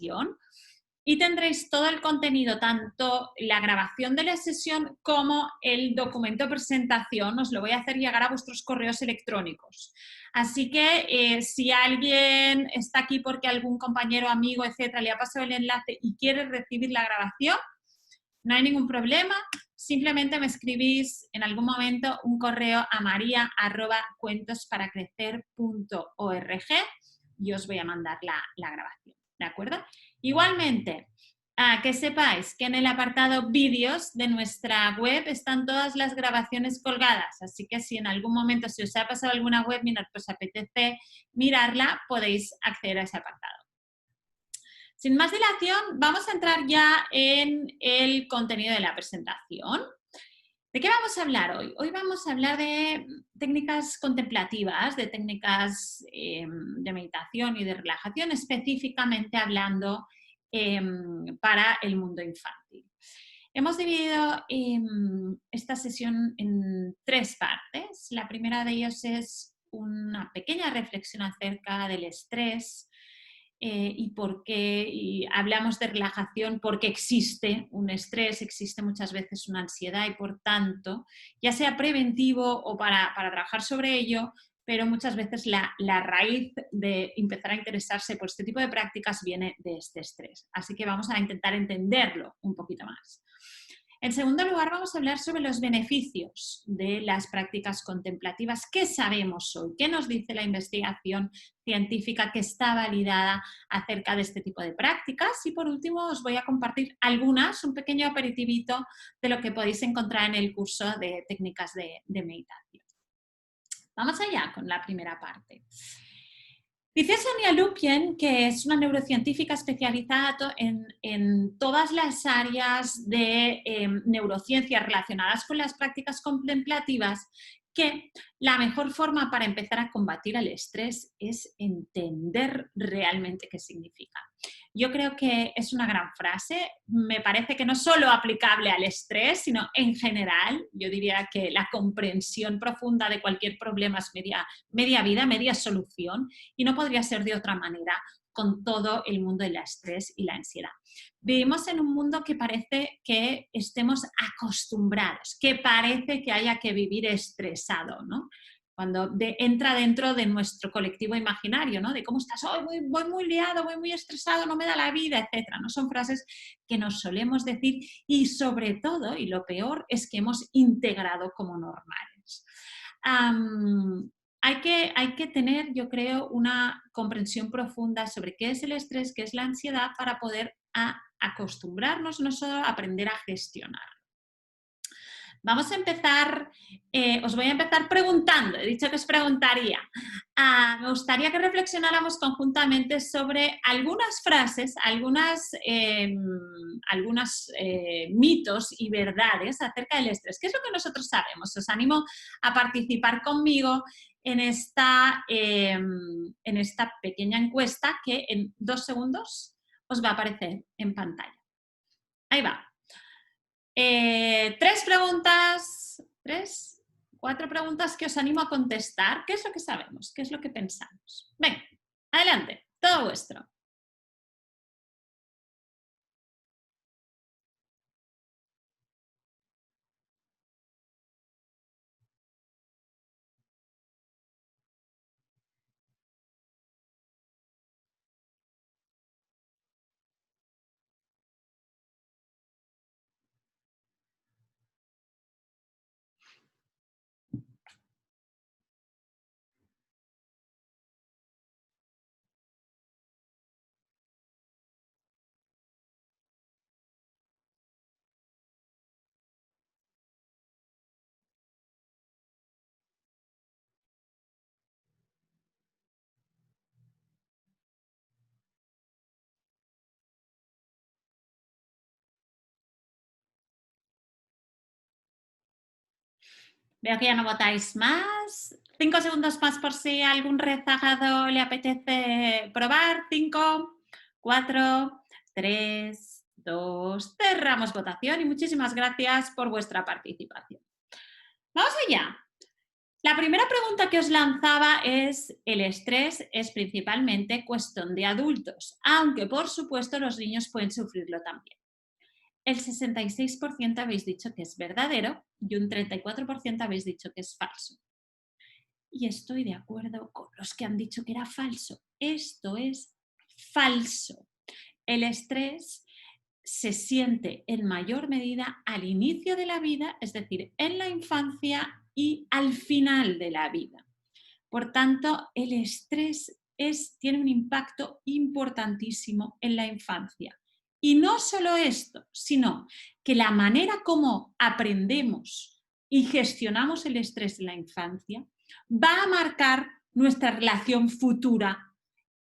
sesión y tendréis todo el contenido, tanto la grabación de la sesión como el documento de presentación. Os lo voy a hacer llegar a vuestros correos electrónicos. Así que si alguien está aquí porque algún compañero, amigo, etcétera, le ha pasado el enlace y quiere recibir la grabación, no hay ningún problema. Simplemente me escribís en algún momento un correo a maria@cuentosparacrecer.org y os voy a mandar la grabación, ¿de acuerdo? Igualmente, que sepáis que en el apartado vídeos de nuestra web están todas las grabaciones colgadas, así que si en algún momento se os ha pasado alguna webinar, pues apetece mirarla, podéis acceder a ese apartado. Sin más dilación, vamos a entrar ya en el contenido de la presentación. ¿De qué vamos a hablar hoy? Hoy vamos a hablar de técnicas contemplativas, de técnicas de meditación y de relajación, específicamente hablando para el mundo infantil. Hemos dividido esta sesión en 3 partes. La primera de ellas es una pequeña reflexión acerca del estrés, y por qué y hablamos de relajación porque existe un estrés, existe muchas veces una ansiedad y por tanto, ya sea preventivo o para trabajar sobre ello, pero muchas veces la raíz de empezar a interesarse por este tipo de prácticas viene de este estrés. Así que vamos a intentar entenderlo un poquito más. En segundo lugar, vamos a hablar sobre los beneficios de las prácticas contemplativas. ¿Qué sabemos hoy? ¿Qué nos dice la investigación científica que está validada acerca de este tipo de prácticas? Y por último, os voy a compartir algunas, un pequeño aperitivito de lo que podéis encontrar en el curso de técnicas de meditación. Vamos allá con la primera parte. Dice Sonia Lupien, que es una neurocientífica especializada en todas las áreas de neurociencia relacionadas con las prácticas contemplativas, que la mejor forma para empezar a combatir el estrés es entender realmente qué significa. Yo creo que es una gran frase, me parece que no solo aplicable al estrés, sino en general. Yo diría que la comprensión profunda de cualquier problema es media vida, media solución, y no podría ser de otra manera con todo el mundo del estrés y la ansiedad. Vivimos en un mundo que parece que estemos acostumbrados, que parece que haya que vivir estresado, ¿no? Cuando entra dentro de nuestro colectivo imaginario, ¿no? De cómo estás, oh, voy muy liado, voy muy estresado, no me da la vida, etcétera, ¿no? Son frases que nos solemos decir y sobre todo, y lo peor, es que hemos integrado como normales. Hay que tener, yo creo, una comprensión profunda sobre qué es el estrés, qué es la ansiedad, para poder acostumbrarnos no solo a aprender a gestionar. Vamos a empezar, os voy a empezar preguntando, he dicho que os preguntaría. Me gustaría que reflexionáramos conjuntamente sobre algunas frases, algunos mitos y verdades acerca del estrés. ¿Qué es lo que nosotros sabemos? Os animo a participar conmigo en esta pequeña encuesta que en 2 segundos os va a aparecer en pantalla. Ahí va. 3 preguntas, 4 preguntas que os animo a contestar. ¿Qué es lo que sabemos? ¿Qué es lo que pensamos? Venga, adelante, todo vuestro. Veo que ya no votáis más. 5 segundos más por si algún rezagado le apetece probar. 5, 4, 3, 2. Cerramos votación y muchísimas gracias por vuestra participación. Vamos allá. La primera pregunta que os lanzaba es, el estrés es principalmente cuestión de adultos, aunque por supuesto los niños pueden sufrirlo también. El 66% habéis dicho que es verdadero y un 34% habéis dicho que es falso. Y estoy de acuerdo con los que han dicho que era falso. Esto es falso. El estrés se siente en mayor medida al inicio de la vida, es decir, en la infancia y al final de la vida. Por tanto, el estrés tiene un impacto importantísimo en la infancia. Y no solo esto, sino que la manera como aprendemos y gestionamos el estrés en la infancia va a marcar nuestra relación futura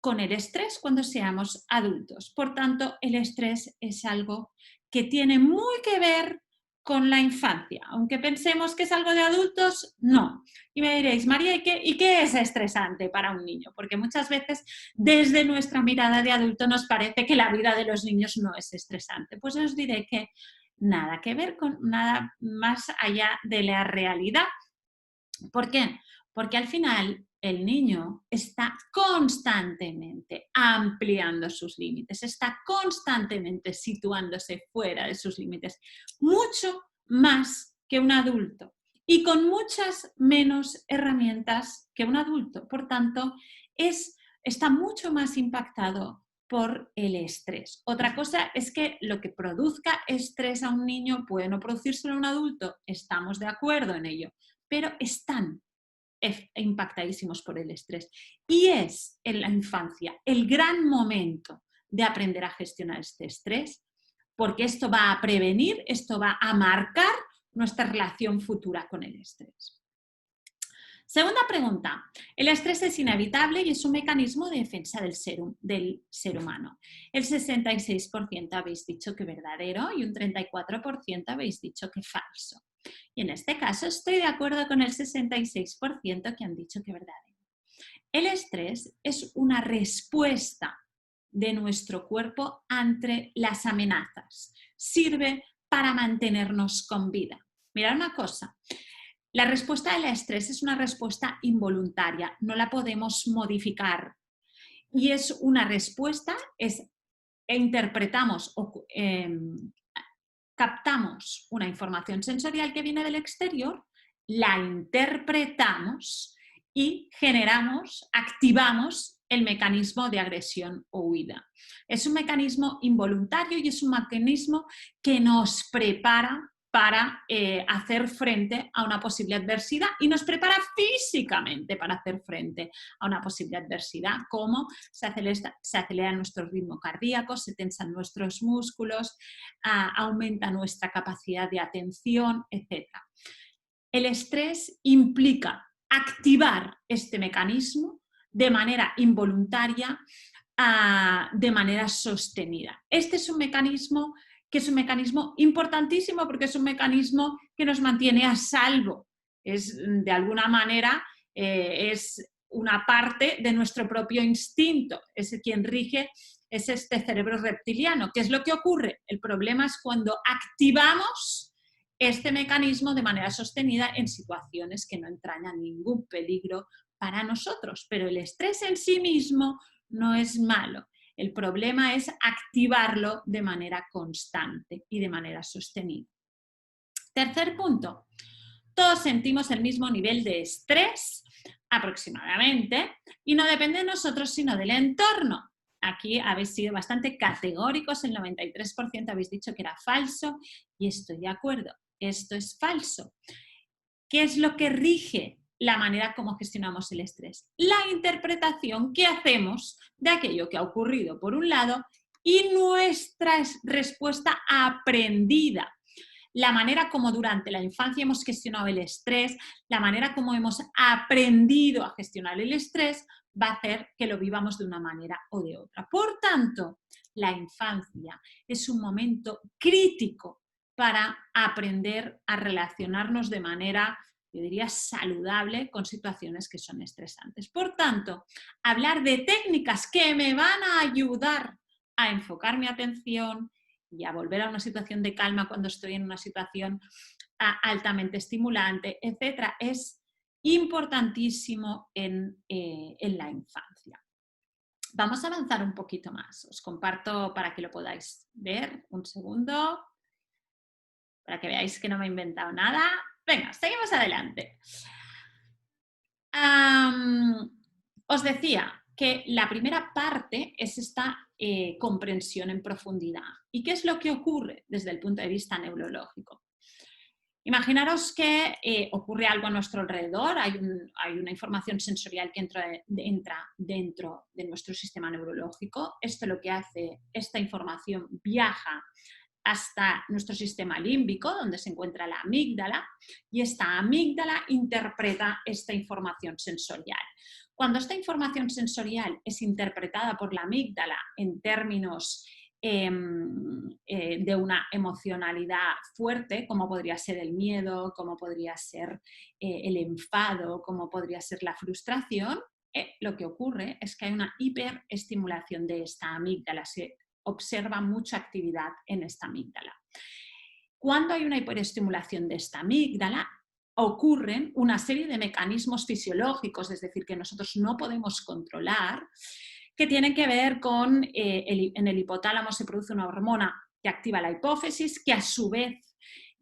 con el estrés cuando seamos adultos. Por tanto, el estrés es algo que tiene muy que ver con la infancia. Aunque pensemos que es algo de adultos, no. Y me diréis, María, ¿y qué es estresante para un niño? Porque muchas veces desde nuestra mirada de adulto nos parece que la vida de los niños no es estresante. Pues os diré que nada que ver con nada más allá de la realidad. ¿Por qué? Porque al final el niño está constantemente ampliando sus límites, está constantemente situándose fuera de sus límites, mucho más que un adulto y con muchas menos herramientas que un adulto. Por tanto, está mucho más impactado por el estrés. Otra cosa es que lo que produzca estrés a un niño puede no producírselo a un adulto, estamos de acuerdo en ello, pero están impactadísimos por el estrés. Y es en la infancia el gran momento de aprender a gestionar este estrés, porque esto va a prevenir, esto va a marcar nuestra relación futura con el estrés. Segunda pregunta. El estrés es inevitable y es un mecanismo de defensa del ser humano. El 66% habéis dicho que verdadero y un 34% habéis dicho que falso. Y en este caso estoy de acuerdo con el 66% que han dicho que verdadero. El estrés es una respuesta de nuestro cuerpo ante las amenazas. Sirve para mantenernos con vida. Mirad una cosa. La respuesta al estrés es una respuesta involuntaria, no la podemos modificar. Y es una respuesta, interpretamos o captamos una información sensorial que viene del exterior, la interpretamos y activamos el mecanismo de agresión o huida. Es un mecanismo involuntario y es un mecanismo que nos prepara para hacer frente a una posible adversidad y nos prepara físicamente para hacer frente a una posible adversidad, como se acelera nuestro ritmo cardíaco, se tensan nuestros músculos, aumenta nuestra capacidad de atención, etc. El estrés implica activar este mecanismo de manera involuntaria, de manera sostenida. Este es un mecanismo que es un mecanismo importantísimo porque es un mecanismo que nos mantiene a salvo. De alguna manera, es una parte de nuestro propio instinto, es quien rige, es este cerebro reptiliano. ¿Qué es lo que ocurre? El problema es cuando activamos este mecanismo de manera sostenida en situaciones que no entrañan ningún peligro para nosotros, pero el estrés en sí mismo no es malo. El problema es activarlo de manera constante y de manera sostenida. Tercer punto. Todos sentimos el mismo nivel de estrés aproximadamente y no depende de nosotros sino del entorno. Aquí habéis sido bastante categóricos, el 93% habéis dicho que era falso y estoy de acuerdo, esto es falso. ¿Qué es lo que rige la manera como gestionamos el estrés? La interpretación que hacemos de aquello que ha ocurrido, por un lado, y nuestra respuesta aprendida. La manera como durante la infancia hemos gestionado el estrés, la manera como hemos aprendido a gestionar el estrés, va a hacer que lo vivamos de una manera o de otra. Por tanto, la infancia es un momento crítico para aprender a relacionarnos de manera, yo diría, saludable con situaciones que son estresantes. Por tanto, hablar de técnicas que me van a ayudar a enfocar mi atención y a volver a una situación de calma cuando estoy en una situación altamente estimulante, etcétera, es importantísimo en la infancia. Vamos a avanzar un poquito más. Os comparto para que lo podáis ver. Un segundo. Para que veáis que no me he inventado nada. Venga, seguimos adelante. Os decía que la primera parte es esta comprensión en profundidad. ¿Y qué es lo que ocurre desde el punto de vista neurológico? Imaginaros que ocurre algo a nuestro alrededor, hay una información sensorial que entra dentro de nuestro sistema neurológico. Esto lo que hace, esta información viaja hasta nuestro sistema límbico, donde se encuentra la amígdala, y esta amígdala interpreta esta información sensorial. Cuando esta información sensorial es interpretada por la amígdala en términos de una emocionalidad fuerte, como podría ser el miedo, como podría ser el enfado, como podría ser la frustración, lo que ocurre es que hay una hiperestimulación de esta amígdala. Se observa mucha actividad en esta amígdala. Cuando hay una hiperestimulación de esta amígdala, ocurren una serie de mecanismos fisiológicos, es decir, que nosotros no podemos controlar, que tienen que ver con, en el hipotálamo se produce una hormona que activa la hipófisis, que a su vez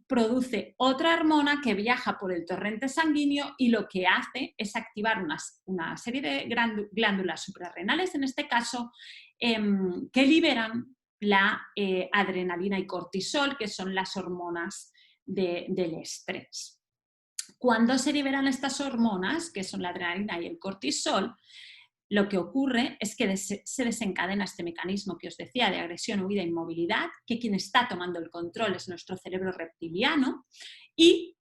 produce otra hormona que viaja por el torrente sanguíneo y lo que hace es activar una serie de glándulas suprarrenales, en este caso, que liberan la adrenalina y cortisol, que son las hormonas del estrés. Cuando se liberan estas hormonas, que son la adrenalina y el cortisol, lo que ocurre es que se desencadena este mecanismo que os decía de agresión, huida e inmovilidad, que quien está tomando el control es nuestro cerebro reptiliano, y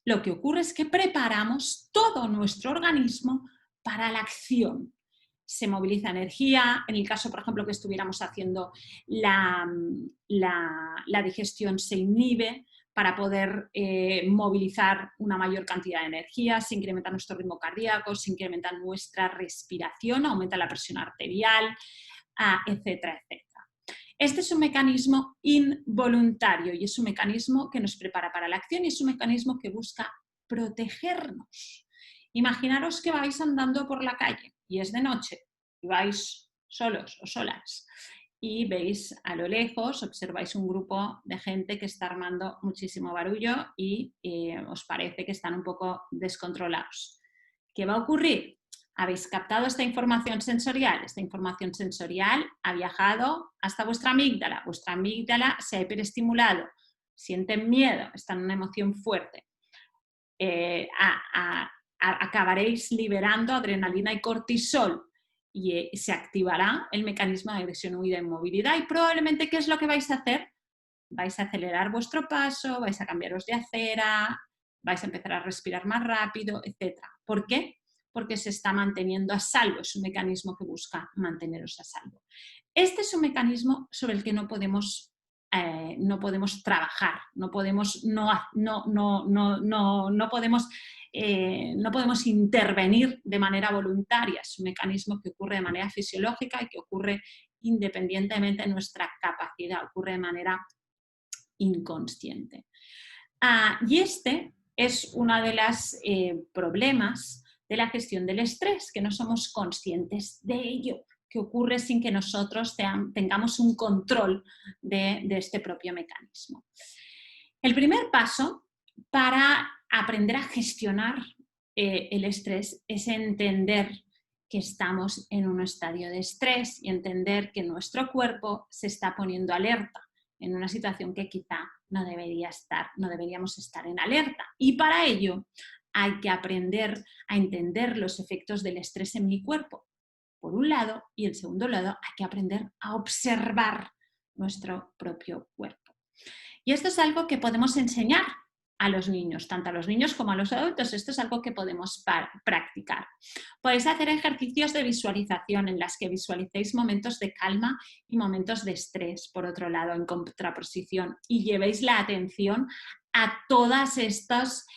lo que ocurre es que preparamos todo nuestro organismo para la acción. Se moviliza energía, en el caso, por ejemplo, que estuviéramos haciendo la digestión se inhibe, para poder movilizar una mayor cantidad de energía, se incrementa nuestro ritmo cardíaco, se incrementa nuestra respiración, aumenta la presión arterial, etcétera, etcétera. Este es un mecanismo involuntario y es un mecanismo que nos prepara para la acción y es un mecanismo que busca protegernos. Imaginaros que vais andando por la calle y es de noche y vais solos o solas y veis a lo lejos, observáis un grupo de gente que está armando muchísimo barullo y os parece que están un poco descontrolados. ¿Qué va a ocurrir? Habéis captado esta información sensorial. Esta información sensorial ha viajado hasta vuestra amígdala. Vuestra amígdala se ha hiperestimulado, sienten miedo, están en una emoción fuerte. Acabaréis liberando adrenalina y cortisol y se activará el mecanismo de agresión, huida e inmovilidad y probablemente, ¿qué es lo que vais a hacer? Vais a acelerar vuestro paso, vais a cambiaros de acera, vais a empezar a respirar más rápido, etc. ¿Por qué? Porque se está manteniendo a salvo, es un mecanismo que busca manteneros a salvo. Este es un mecanismo sobre el que no podemos trabajar, no podemos intervenir de manera voluntaria, es un mecanismo que ocurre de manera fisiológica y que ocurre independientemente de nuestra capacidad, ocurre de manera inconsciente. Y este es uno de los problemas de la gestión del estrés, que no somos conscientes de ello, que ocurre sin que nosotros tengamos un control de este propio mecanismo. El primer paso para aprender a gestionar el estrés es entender que estamos en un estadio de estrés y entender que nuestro cuerpo se está poniendo alerta en una situación que quizá no deberíamos estar en alerta. Y para ello hay que aprender a entender los efectos del estrés en mi cuerpo, por un lado, y en segundo lado hay que aprender a observar nuestro propio cuerpo. Y esto es algo que podemos enseñar a los niños, tanto a los niños como a los adultos. Esto es algo que podemos practicar. Podéis hacer ejercicios de visualización en las que visualicéis momentos de calma y momentos de estrés, por otro lado, en contraposición, y llevéis la atención a todas estas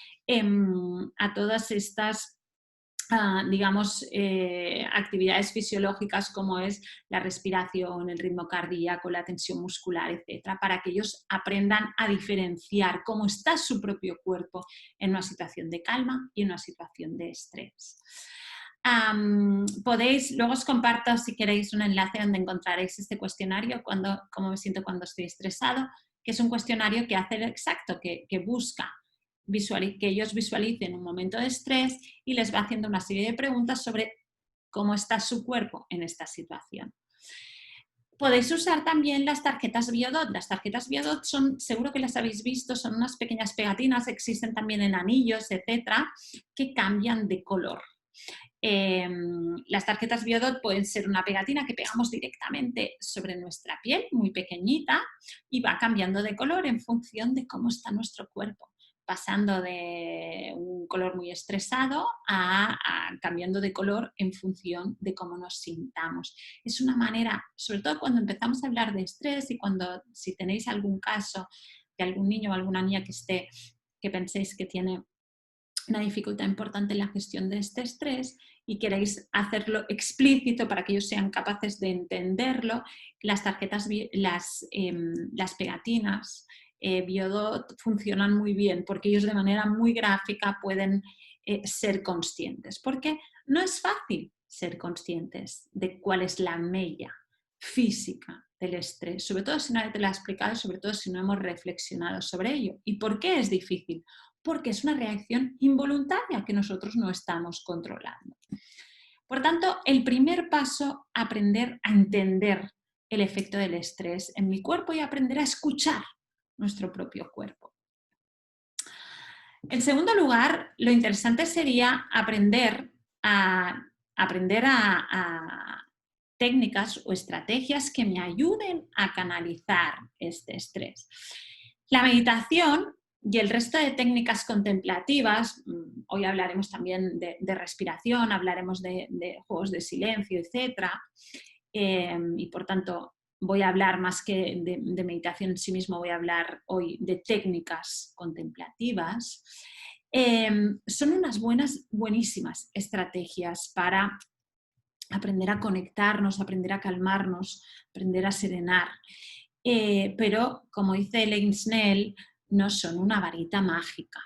digamos, actividades fisiológicas como es la respiración, el ritmo cardíaco, la tensión muscular, etcétera, para que ellos aprendan a diferenciar cómo está su propio cuerpo en una situación de calma y en una situación de estrés. Luego os comparto, si queréis, un enlace donde encontraréis este cuestionario, cómo me siento cuando estoy estresado, que es un cuestionario que hace exacto, que busca que ellos visualicen un momento de estrés y les va haciendo una serie de preguntas sobre cómo está su cuerpo en esta situación. Podéis usar también las tarjetas Biodot. Las tarjetas Biodot son, seguro que las habéis visto, son unas pequeñas pegatinas, existen también en anillos, etcétera, que cambian de color. Las tarjetas Biodot pueden ser una pegatina que pegamos directamente sobre nuestra piel, muy pequeñita, y va cambiando de color en función de cómo está nuestro cuerpo, pasando de un color muy estresado a cambiando de color en función de cómo nos sintamos. Es una manera, sobre todo cuando empezamos a hablar de estrés y si tenéis algún caso de algún niño o alguna niña que penséis que tiene una dificultad importante en la gestión de este estrés y queréis hacerlo explícito para que ellos sean capaces de entenderlo, las pegatinas Biodot funcionan muy bien porque ellos de manera muy gráfica pueden ser conscientes, porque no es fácil ser conscientes de cuál es la mella física del estrés, sobre todo si nadie te lo ha explicado, sobre todo si no hemos reflexionado sobre ello. ¿Y por qué es difícil? Porque es una reacción involuntaria que nosotros no estamos controlando. Por tanto, el primer paso, aprender a entender el efecto del estrés en mi cuerpo y aprender a escuchar nuestro propio cuerpo. En segundo lugar, lo interesante sería aprender a técnicas o estrategias que me ayuden a canalizar este estrés. La meditación y el resto de técnicas contemplativas, hoy hablaremos también de respiración, hablaremos de juegos de silencio, etc. Y por tanto voy a hablar más que de meditación en sí mismo, voy a hablar hoy de técnicas contemplativas. Son unas buenísimas estrategias para aprender a conectarnos, aprender a calmarnos, aprender a serenar. Pero, como dice Elaine Snell, no son una varita mágica.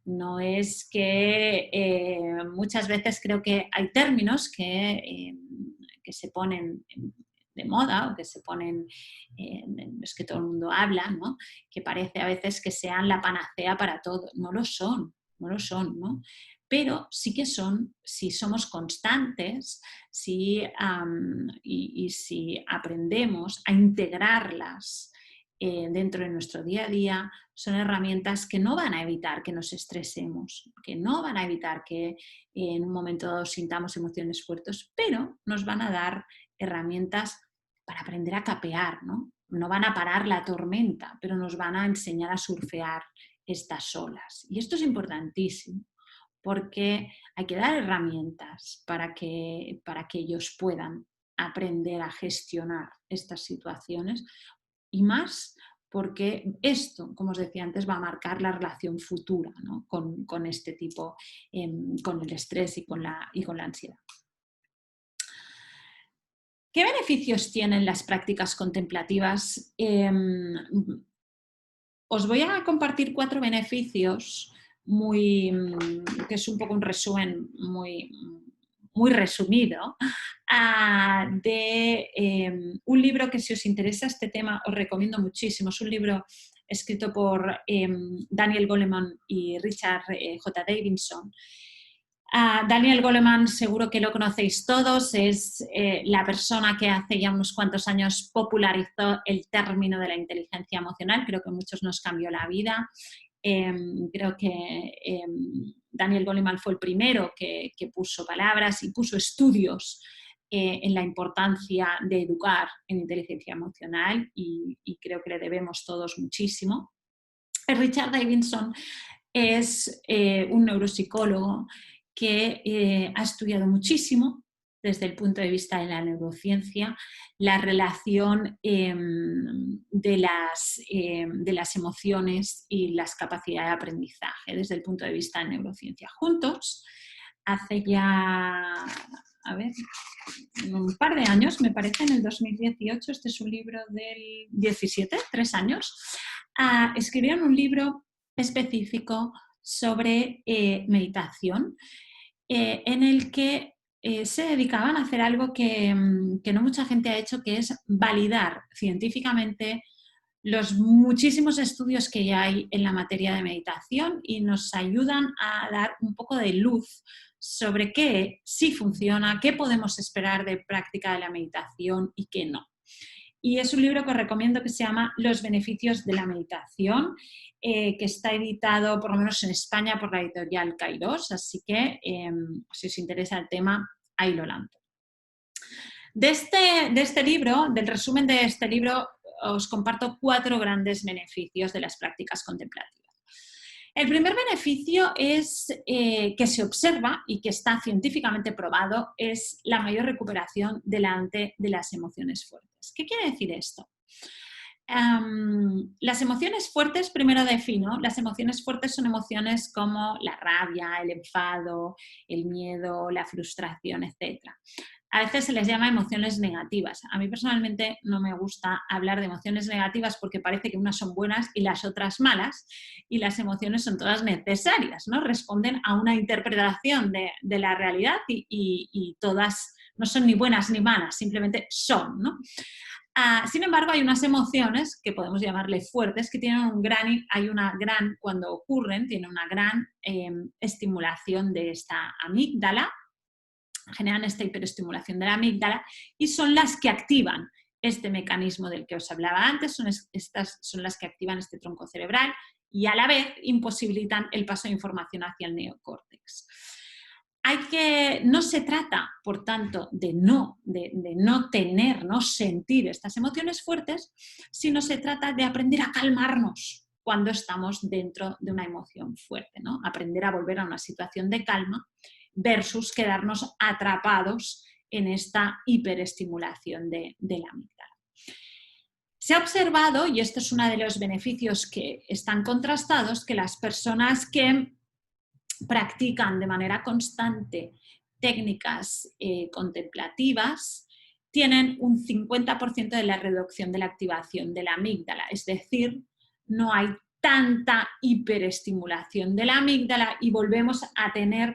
No es que muchas veces creo que hay términos que se ponen de moda o que se ponen, los que todo el mundo habla, ¿no? Que parece a veces que sean la panacea para todo. No lo son, ¿no? Pero sí que son, si somos constantes y si aprendemos a integrarlas dentro de nuestro día a día, son herramientas que no van a evitar que nos estresemos, que no van a evitar que en un momento dado sintamos emociones fuertes, pero nos van a dar herramientas para aprender a capear, ¿no? No van a parar la tormenta, pero nos van a enseñar a surfear estas olas. Y esto es importantísimo, porque hay que dar herramientas para que ellos puedan aprender a gestionar estas situaciones y más porque esto, como os decía antes, va a marcar la relación futura, ¿no? con este tipo, con el estrés y con la ansiedad. ¿Qué beneficios tienen las prácticas contemplativas? Os voy a compartir 4 beneficios que es un poco un resumen muy resumido de un libro que, si os interesa este tema, os recomiendo muchísimo. Es un libro escrito por Daniel Goleman y Richard J. Davidson. Daniel Goleman seguro que lo conocéis todos, es la persona que hace ya unos cuantos años popularizó el término de la inteligencia emocional. Creo que a muchos nos cambió la vida. Creo que Daniel Goleman fue el primero que puso palabras y puso estudios en la importancia de educar en inteligencia emocional y creo que le debemos todos muchísimo. Richard Davidson es un neuropsicólogo que ha estudiado muchísimo desde el punto de vista de la neurociencia la relación de las emociones y las capacidades de aprendizaje desde el punto de vista de neurociencia. Juntos hace ya, a ver, un par de años, me parece, en el 2018, este es un libro del 17, 3 años, escribieron un libro específico sobre meditación, en el que se dedicaban a hacer algo que no mucha gente ha hecho, que es validar científicamente los muchísimos estudios que ya hay en la materia de meditación y nos ayudan a dar un poco de luz sobre qué sí funciona, qué podemos esperar de práctica de la meditación y qué no. Y es un libro que os recomiendo, que se llama Los beneficios de la meditación, que está editado, por lo menos en España, por la editorial Kairos, así que si os interesa el tema, ahí lo lanzo. De este libro, del resumen de este libro, os comparto 4 grandes beneficios de las prácticas contemplativas. El primer beneficio es que se observa y que está científicamente probado, es la mayor recuperación delante de las emociones fuertes. ¿Qué quiere decir esto? Las emociones fuertes, primero defino, las emociones fuertes son emociones como la rabia, el enfado, el miedo, la frustración, etc. A veces se les llama emociones negativas. A mí personalmente no me gusta hablar de emociones negativas porque parece que unas son buenas y las otras malas, y las emociones son todas necesarias, ¿no? Responden a una interpretación de la realidad y todas no son ni buenas ni malas, simplemente son, ¿no? Sin embargo, hay unas emociones que podemos llamarle fuertes, que tienen cuando ocurren, tienen una gran estimulación de esta amígdala, generan esta hiperestimulación de la amígdala y son las que activan este mecanismo del que os hablaba antes, estas son las que activan este tronco cerebral y a la vez imposibilitan el paso de información hacia el neocórtex. No se trata, por tanto, de no tener, no sentir estas emociones fuertes, sino se trata de aprender a calmarnos cuando estamos dentro de una emoción fuerte, ¿no? Aprender a volver a una situación de calma versus quedarnos atrapados en esta hiperestimulación de la amígdala. Se ha observado, y esto es uno de los beneficios que están contrastados, que las personas que practican de manera constante técnicas contemplativas tienen un 50% de la reducción de la activación de la amígdala, es decir, no hay tanta hiperestimulación de la amígdala y volvemos a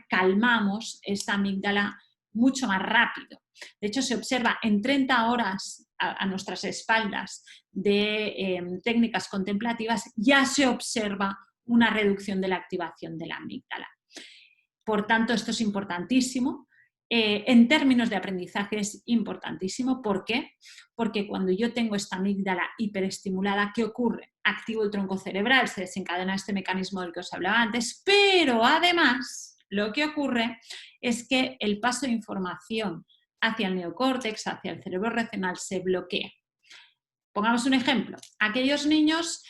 calmamos esta amígdala mucho más rápido. De hecho, se observa en 30 horas a nuestras espaldas de técnicas contemplativas, ya se observa una reducción de la activación de la amígdala. Por tanto, esto es importantísimo. En términos de aprendizaje es importantísimo. ¿Por qué? Porque cuando yo tengo esta amígdala hiperestimulada, ¿qué ocurre? Activo el tronco cerebral, se desencadena este mecanismo del que os hablaba antes, pero además lo que ocurre es que el paso de información hacia el neocórtex, hacia el cerebro racional, se bloquea. Pongamos un ejemplo. Aquellos niños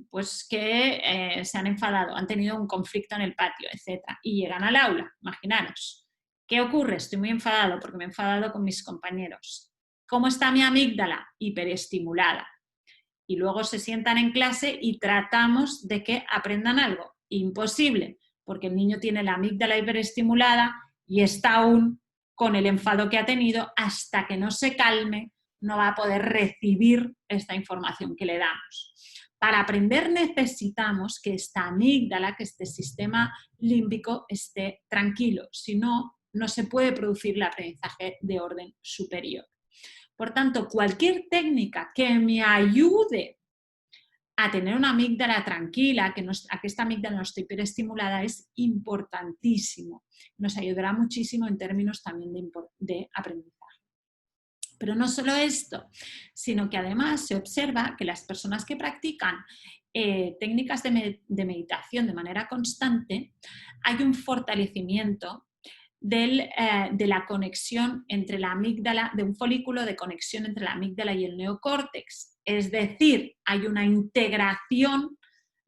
pues que se han enfadado, han tenido un conflicto en el patio, etc. Y llegan al aula, imaginaros. ¿Qué ocurre? Estoy muy enfadado porque me he enfadado con mis compañeros. ¿Cómo está mi amígdala? Hiperestimulada. Y luego se sientan en clase y tratamos de que aprendan algo. Imposible, porque el niño tiene la amígdala hiperestimulada y está aún con el enfado que ha tenido. Hasta que no se calme, no va a poder recibir esta información que le damos. Para aprender necesitamos que esta amígdala, que este sistema límbico esté tranquilo, si no, no se puede producir el aprendizaje de orden superior. Por tanto, cualquier técnica que me ayude a tener una amígdala tranquila, a que esta amígdala no esté hiperestimulada, es importantísimo. Nos ayudará muchísimo en términos también de aprendizaje. Pero no solo esto, sino que además se observa que las personas que practican técnicas de meditación de manera constante, hay un fortalecimiento de la conexión entre la amígdala, de un folículo de conexión entre la amígdala y el neocórtex. Es decir, hay una integración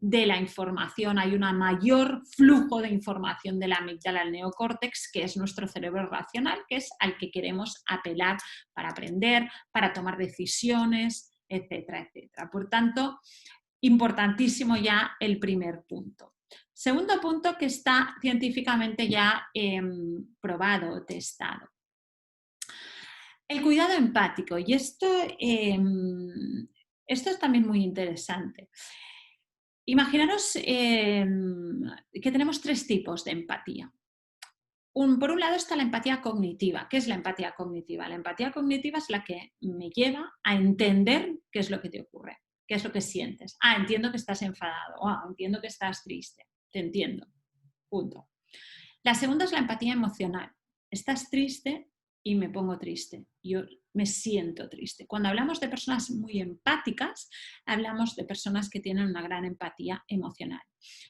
de la información, hay un mayor flujo de información de la amígdala al neocórtex, que es nuestro cerebro racional, que es al que queremos apelar para aprender, para tomar decisiones, etcétera, etcétera. Por tanto, importantísimo ya el primer punto. Segundo punto que está científicamente ya probado o testado. El cuidado empático. Y esto es también muy interesante. Imaginaros que tenemos 3 tipos de empatía. Por un lado está la empatía cognitiva. ¿Qué es la empatía cognitiva? La empatía cognitiva es la que me lleva a entender qué es lo que te ocurre, qué es lo que sientes. Entiendo que estás enfadado, entiendo que estás triste, te entiendo, punto. La segunda es la empatía emocional. Estás triste y me pongo triste, yo me siento triste. Cuando hablamos de personas muy empáticas, hablamos de personas que tienen una gran empatía emocional.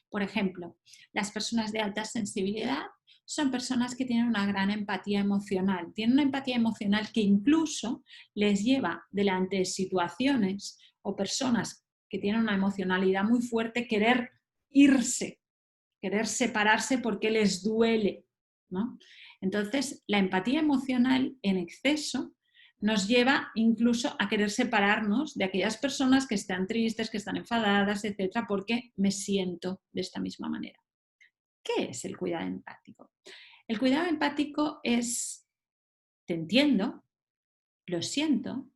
Por ejemplo, las personas de alta sensibilidad son personas que tienen una gran empatía emocional. Tienen una empatía emocional que incluso les lleva delante de situaciones o personas que tienen una emocionalidad muy fuerte querer irse, querer separarse porque les duele, ¿no? Entonces, la empatía emocional en exceso nos lleva incluso a querer separarnos de aquellas personas que están tristes, que están enfadadas, etcétera, porque me siento de esta misma manera. ¿Qué es el cuidado empático? El cuidado empático es, te entiendo, lo siento,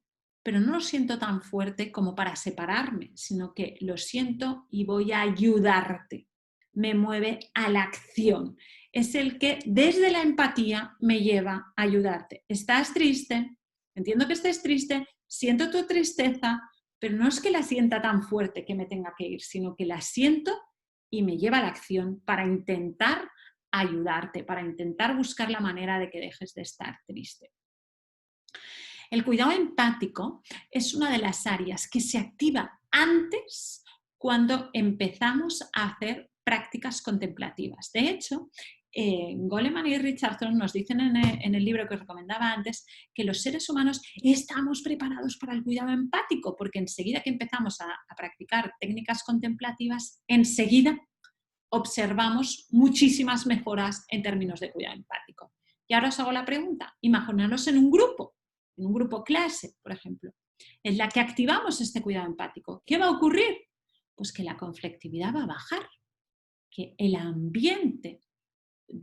pero no lo siento tan fuerte como para separarme, sino que lo siento y voy a ayudarte. Me mueve a la acción. Es el que desde la empatía me lleva a ayudarte. Estás triste, entiendo que estés triste, siento tu tristeza, pero no es que la sienta tan fuerte que me tenga que ir, sino que la siento y me lleva a la acción para intentar ayudarte, para intentar buscar la manera de que dejes de estar triste. El cuidado empático es una de las áreas que se activa antes cuando empezamos a hacer prácticas contemplativas. De hecho, Goleman y Richardson nos dicen en el libro que os recomendaba antes que los seres humanos estamos preparados para el cuidado empático, porque enseguida que empezamos a practicar técnicas contemplativas, enseguida observamos muchísimas mejoras en términos de cuidado empático. Y ahora os hago la pregunta, imaginaros en un grupo clase, por ejemplo, en la que activamos este cuidado empático. ¿Qué va a ocurrir? Pues que la conflictividad va a bajar, que el ambiente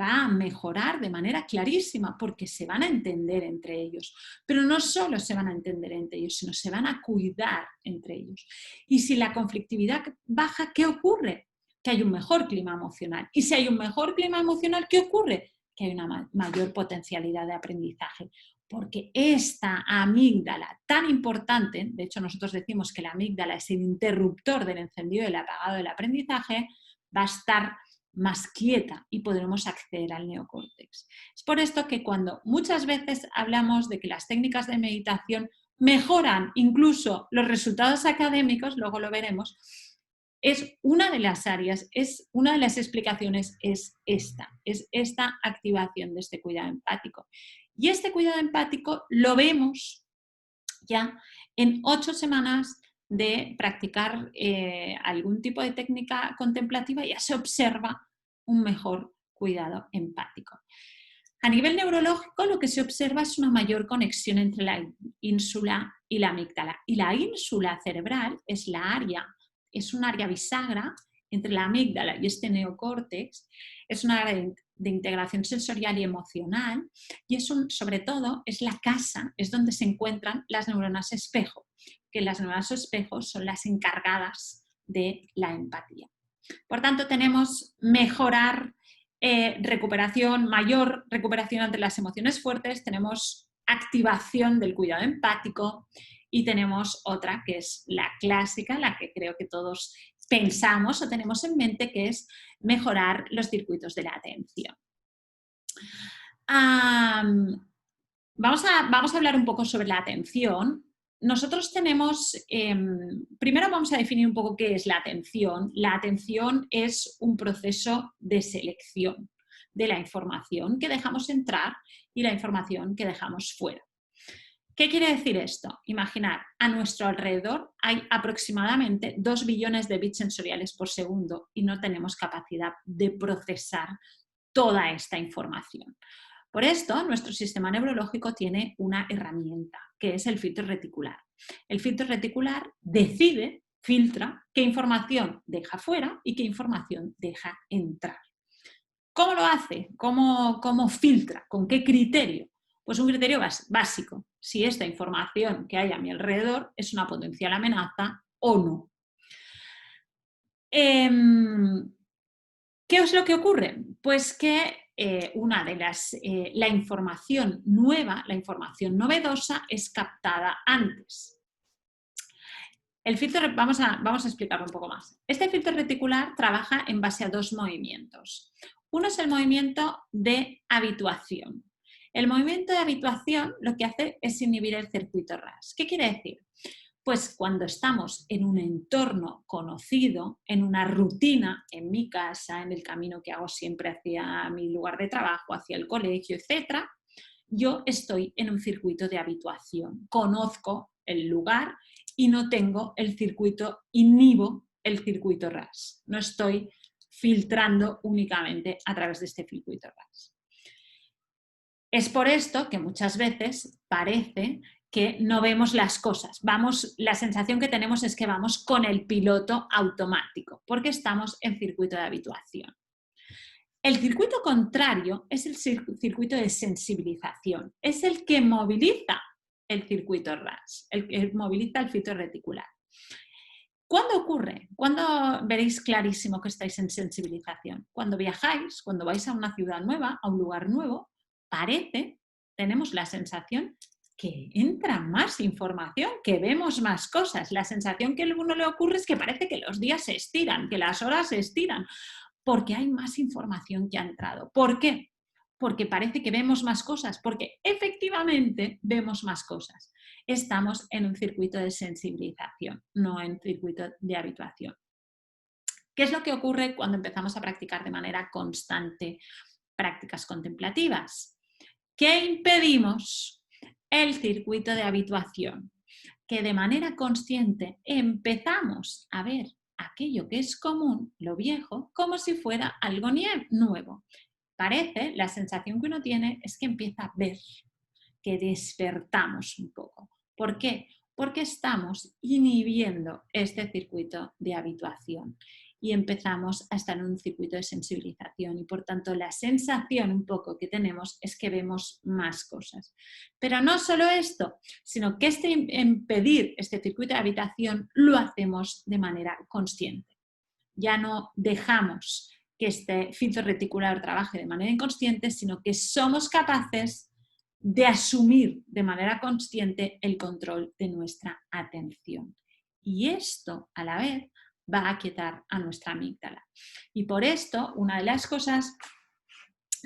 va a mejorar de manera clarísima porque se van a entender entre ellos. Pero no solo se van a entender entre ellos, sino se van a cuidar entre ellos. Y si la conflictividad baja, ¿qué ocurre? Que hay un mejor clima emocional. Y si hay un mejor clima emocional, ¿qué ocurre? Que hay una mayor potencialidad de aprendizaje. Porque esta amígdala tan importante, de hecho nosotros decimos que la amígdala es el interruptor del encendido y el apagado del aprendizaje, va a estar más quieta y podremos acceder al neocórtex. Es por esto que cuando muchas veces hablamos de que las técnicas de meditación mejoran incluso los resultados académicos, luego lo veremos, es una de las áreas, es una de las explicaciones es esta activación de este cuidado empático. Y este cuidado empático lo vemos ya en 8 semanas de practicar algún tipo de técnica contemplativa, ya se observa un mejor cuidado empático. A nivel neurológico, lo que se observa es una mayor conexión entre la ínsula y la amígdala. Y la ínsula cerebral es un área bisagra entre la amígdala y este neocórtex. Es una área de integración sensorial y emocional y sobre todo es la casa, es donde se encuentran las neuronas espejo, que las neuronas espejo son las encargadas de la empatía. Por tanto, tenemos mejorar mayor recuperación ante las emociones fuertes, tenemos activación del cuidado empático y tenemos otra que es la clásica, la que creo que todos pensamos o tenemos en mente, que es mejorar los circuitos de la atención. Vamos a hablar un poco sobre la atención. Nosotros tenemos, primero vamos a definir un poco qué es la atención. La atención es un proceso de selección de la información que dejamos entrar y la información que dejamos fuera. ¿Qué quiere decir esto? Imaginar, a nuestro alrededor hay aproximadamente 2 billones de bits sensoriales por segundo y no tenemos capacidad de procesar toda esta información. Por esto, nuestro sistema neurológico tiene una herramienta, que es el filtro reticular. El filtro reticular decide filtra qué información deja fuera y qué información deja entrar. ¿Cómo lo hace? ¿Cómo filtra? ¿Con qué criterio? Pues un criterio básico, si esta información que hay a mi alrededor es una potencial amenaza o no. ¿Qué es lo que ocurre? Pues que la información nueva, la información novedosa es captada antes. El filtro, vamos a explicarlo un poco más. Este filtro reticular trabaja en base a dos movimientos. Uno es el movimiento de habituación. El movimiento de habituación lo que hace es inhibir el circuito RAS. ¿Qué quiere decir? Pues cuando estamos en un entorno conocido, en una rutina, en mi casa, en el camino que hago siempre hacia mi lugar de trabajo, hacia el colegio, etc., yo estoy en un circuito de habituación. Conozco el lugar y no tengo el circuito, inhibo el circuito RAS. No estoy filtrando únicamente a través de este circuito RAS. Es por esto que muchas veces parece que no vemos las cosas. La sensación que tenemos es que vamos con el piloto automático, porque estamos en circuito de habituación. El circuito contrario es el circuito de sensibilización, es el que moviliza el circuito RAS, el que moviliza el filtro reticular. ¿Cuándo ocurre? ¿Cuándo veréis clarísimo que estáis en sensibilización? Cuando viajáis, cuando vais a una ciudad nueva, a un lugar nuevo, tenemos la sensación que entra más información, que vemos más cosas. La sensación que a uno le ocurre es que parece que los días se estiran, que las horas se estiran, porque hay más información que ha entrado. ¿Por qué? Porque parece que vemos más cosas, porque efectivamente vemos más cosas. Estamos en un circuito de sensibilización, no en un circuito de habituación. ¿Qué es lo que ocurre cuando empezamos a practicar de manera constante prácticas contemplativas? Que impedimos el circuito de habituación, que de manera consciente empezamos a ver aquello que es común, lo viejo, como si fuera algo nuevo. La sensación que uno tiene es que empieza a ver, que despertamos un poco. ¿Por qué? Porque estamos inhibiendo este circuito de habituación y empezamos a estar en un circuito de sensibilización y por tanto la sensación un poco que tenemos es que vemos más cosas. Pero no solo esto, sino que impedir este circuito de habitación lo hacemos de manera consciente. Ya no dejamos que este filtro reticular trabaje de manera inconsciente, sino que somos capaces de asumir de manera consciente el control de nuestra atención. Y esto, a la vez, va a aquietar a nuestra amígdala. Y por esto, una de las cosas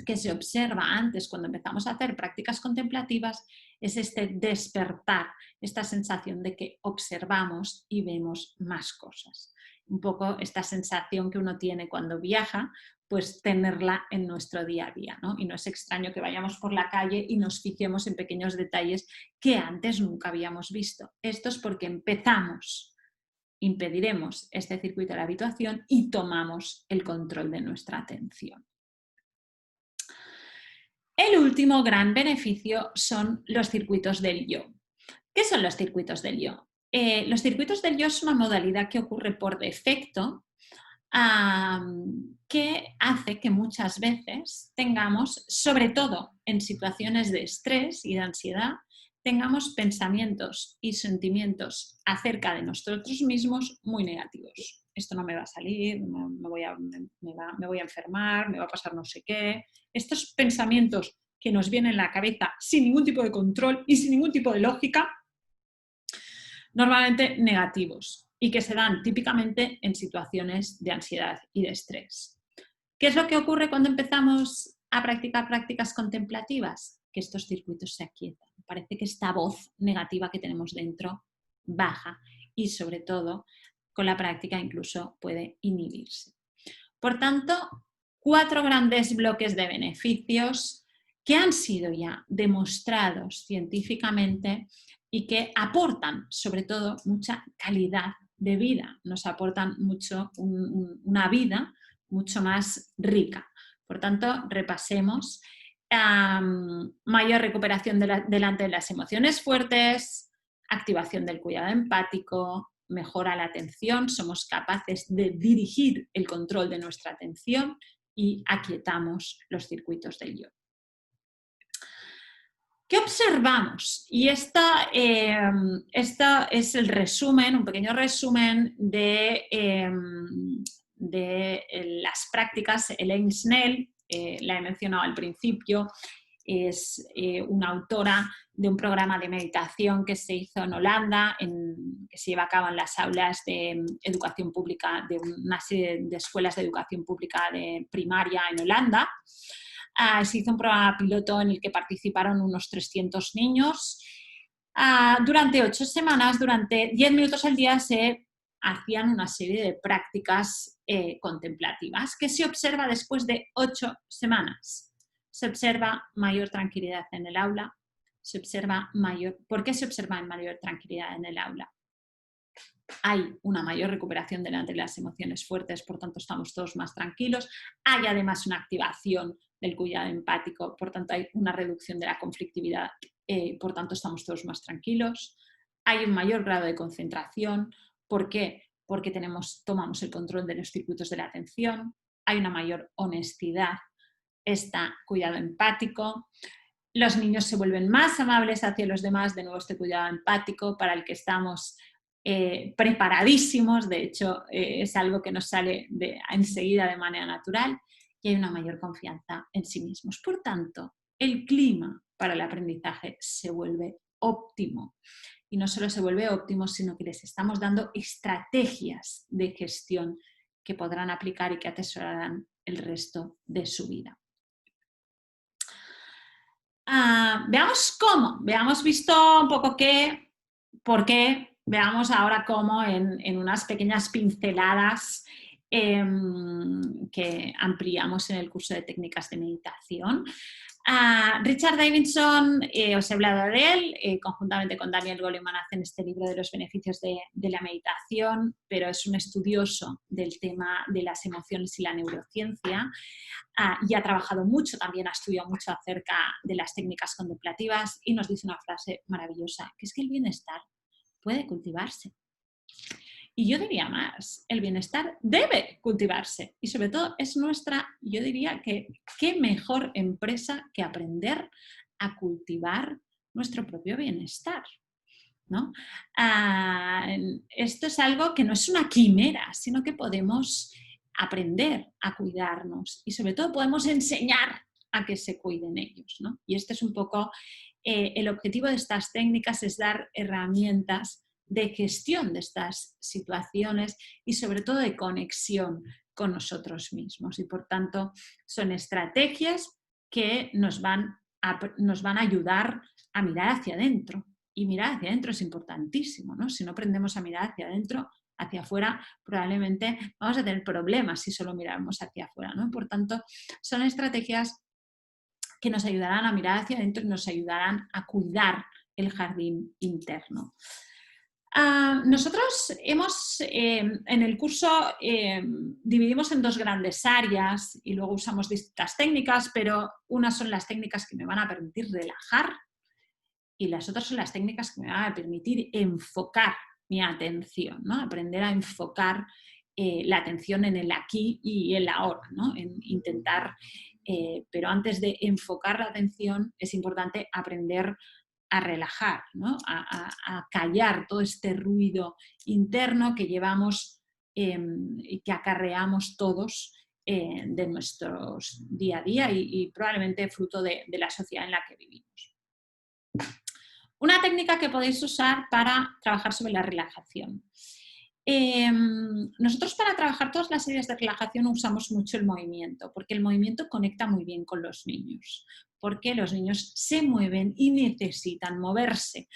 que se observa antes cuando empezamos a hacer prácticas contemplativas es este despertar, esta sensación de que observamos y vemos más cosas. Un poco esta sensación que uno tiene cuando viaja, pues tenerla en nuestro día a día, ¿no? Y no es extraño que vayamos por la calle y nos fijemos en pequeños detalles que antes nunca habíamos visto. Esto es porque impediremos este circuito de la habituación y tomamos el control de nuestra atención. El último gran beneficio son los circuitos del yo. ¿Qué son los circuitos del yo? Los circuitos del yo es una modalidad que ocurre por defecto, que hace que muchas veces tengamos, sobre todo en situaciones de estrés y de ansiedad, tengamos pensamientos y sentimientos acerca de nosotros mismos muy negativos. Esto no me va a salir, me voy a enfermar, me va a pasar no sé qué. Estos pensamientos que nos vienen en la cabeza sin ningún tipo de control y sin ningún tipo de lógica, normalmente negativos y que se dan típicamente en situaciones de ansiedad y de estrés. ¿Qué es lo que ocurre cuando empezamos a practicar prácticas contemplativas? Que estos circuitos se aquietan. Parece que esta voz negativa que tenemos dentro baja y sobre todo con la práctica incluso puede inhibirse. Por tanto, 4 grandes bloques de beneficios que han sido ya demostrados científicamente y que aportan sobre todo mucha calidad de vida, nos aportan mucho una vida mucho más rica. Por tanto, repasemos. Mayor recuperación delante de las emociones fuertes, activación del cuidado empático, mejora la atención, somos capaces de dirigir el control de nuestra atención y aquietamos los circuitos del yo. ¿Qué observamos? Y esta es el resumen, un pequeño resumen de las prácticas. Elaine Snell, la he mencionado al principio, es una autora de un programa de meditación que se hizo en Holanda, que se lleva a cabo en las aulas de educación pública, de una serie de escuelas de educación pública de primaria en Holanda. Se hizo un programa piloto en el que participaron unos 300 niños. Durante 8 semanas, durante 10 minutos al día, se hacían una serie de prácticas contemplativas. ¿Qué se observa después de 8 semanas? Se observa mayor tranquilidad en el aula. ¿Por qué se observa mayor tranquilidad en el aula? Hay una mayor recuperación delante de las emociones fuertes, por tanto estamos todos más tranquilos. Hay además una activación del cuidado empático, por tanto hay una reducción de la conflictividad, por tanto estamos todos más tranquilos. Hay un mayor grado de concentración. ¿Por qué? Porque tomamos el control de los circuitos de la atención. Hay una mayor honestidad. Está cuidado empático. Los niños se vuelven más amables hacia los demás. De nuevo, este cuidado empático para el que estamos preparadísimos, de hecho es algo que nos sale enseguida de manera natural, y hay una mayor confianza en sí mismos. Por tanto, el clima para el aprendizaje se vuelve óptimo. Y no solo se vuelve óptimo, sino que les estamos dando estrategias de gestión que podrán aplicar y que atesorarán el resto de su vida. Veamos cómo, veamos visto un poco qué, por qué. Veamos ahora cómo en unas pequeñas pinceladas que ampliamos en el curso de técnicas de meditación. Richard Davidson, os he hablado de él, conjuntamente con Daniel Goleman hacen este libro de los beneficios de la meditación, pero es un estudioso del tema de las emociones y la neurociencia, y ha trabajado mucho, también ha estudiado mucho acerca de las técnicas contemplativas, y nos dice una frase maravillosa, que es que el bienestar puede cultivarse. Y yo diría más, el bienestar debe cultivarse y sobre todo es yo diría que qué mejor empresa que aprender a cultivar nuestro propio bienestar, ¿no? Esto es algo que no es una quimera, sino que podemos aprender a cuidarnos y sobre todo podemos enseñar a que se cuiden ellos, ¿no? Y este es un poco el objetivo de estas técnicas, es dar herramientas de gestión de estas situaciones y sobre todo de conexión con nosotros mismos. Y por tanto son estrategias que nos van a ayudar a mirar hacia adentro. Y mirar hacia adentro es importantísimo, ¿no? Si no aprendemos a mirar hacia adentro, hacia afuera, probablemente vamos a tener problemas si solo miramos hacia afuera, ¿no? Por tanto, son estrategias que nos ayudarán a mirar hacia adentro y nos ayudarán a cuidar el jardín interno. Nosotros en el curso dividimos en 2 grandes áreas y luego usamos distintas técnicas, pero unas son las técnicas que me van a permitir relajar y las otras son las técnicas que me van a permitir enfocar mi atención, ¿no? Aprender a enfocar la atención en el aquí y el ahora, ¿no? En intentar, pero antes de enfocar la atención es importante aprender a relajar, ¿no? a callar todo este ruido interno que llevamos y que acarreamos todos de nuestro día a día y probablemente fruto de la sociedad en la que vivimos. Una técnica que podéis usar para trabajar sobre la relajación. Nosotros para trabajar todas las áreas de relajación usamos mucho el movimiento, porque el movimiento conecta muy bien con los niños, porque los niños se mueven y necesitan moverse.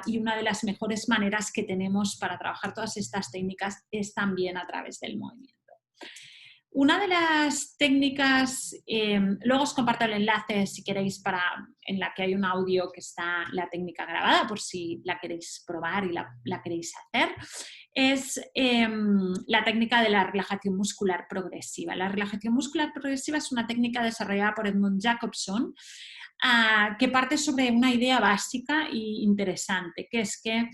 Y una de las mejores maneras que tenemos para trabajar todas estas técnicas es también a través del movimiento. Una de las técnicas, luego os comparto el enlace si queréis en la que hay un audio que está la técnica grabada por si la queréis probar y la queréis hacer, es la técnica de la relajación muscular progresiva. La relajación muscular progresiva es una técnica desarrollada por Edmund Jacobson que parte sobre una idea básica e interesante, que es que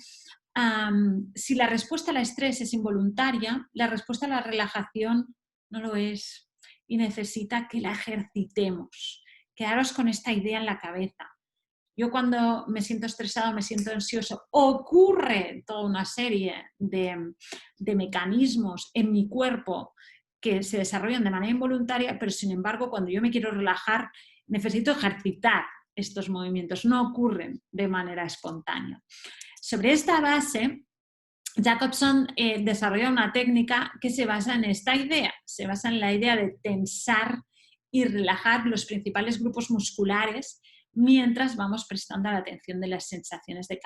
Si la respuesta al estrés es involuntaria, la respuesta a la relajación no lo es y necesita que la ejercitemos. Quedaros con esta idea en la cabeza. Yo cuando me siento estresado, me siento ansioso, ocurre toda una serie de mecanismos en mi cuerpo que se desarrollan de manera involuntaria, pero sin embargo cuando yo me quiero relajar necesito ejercitar estos movimientos, no ocurren de manera espontánea. Sobre esta base, Jacobson desarrolla una técnica que se basa en esta idea, se basa en la idea de tensar y relajar los principales grupos musculares mientras vamos prestando la atención de las sensaciones del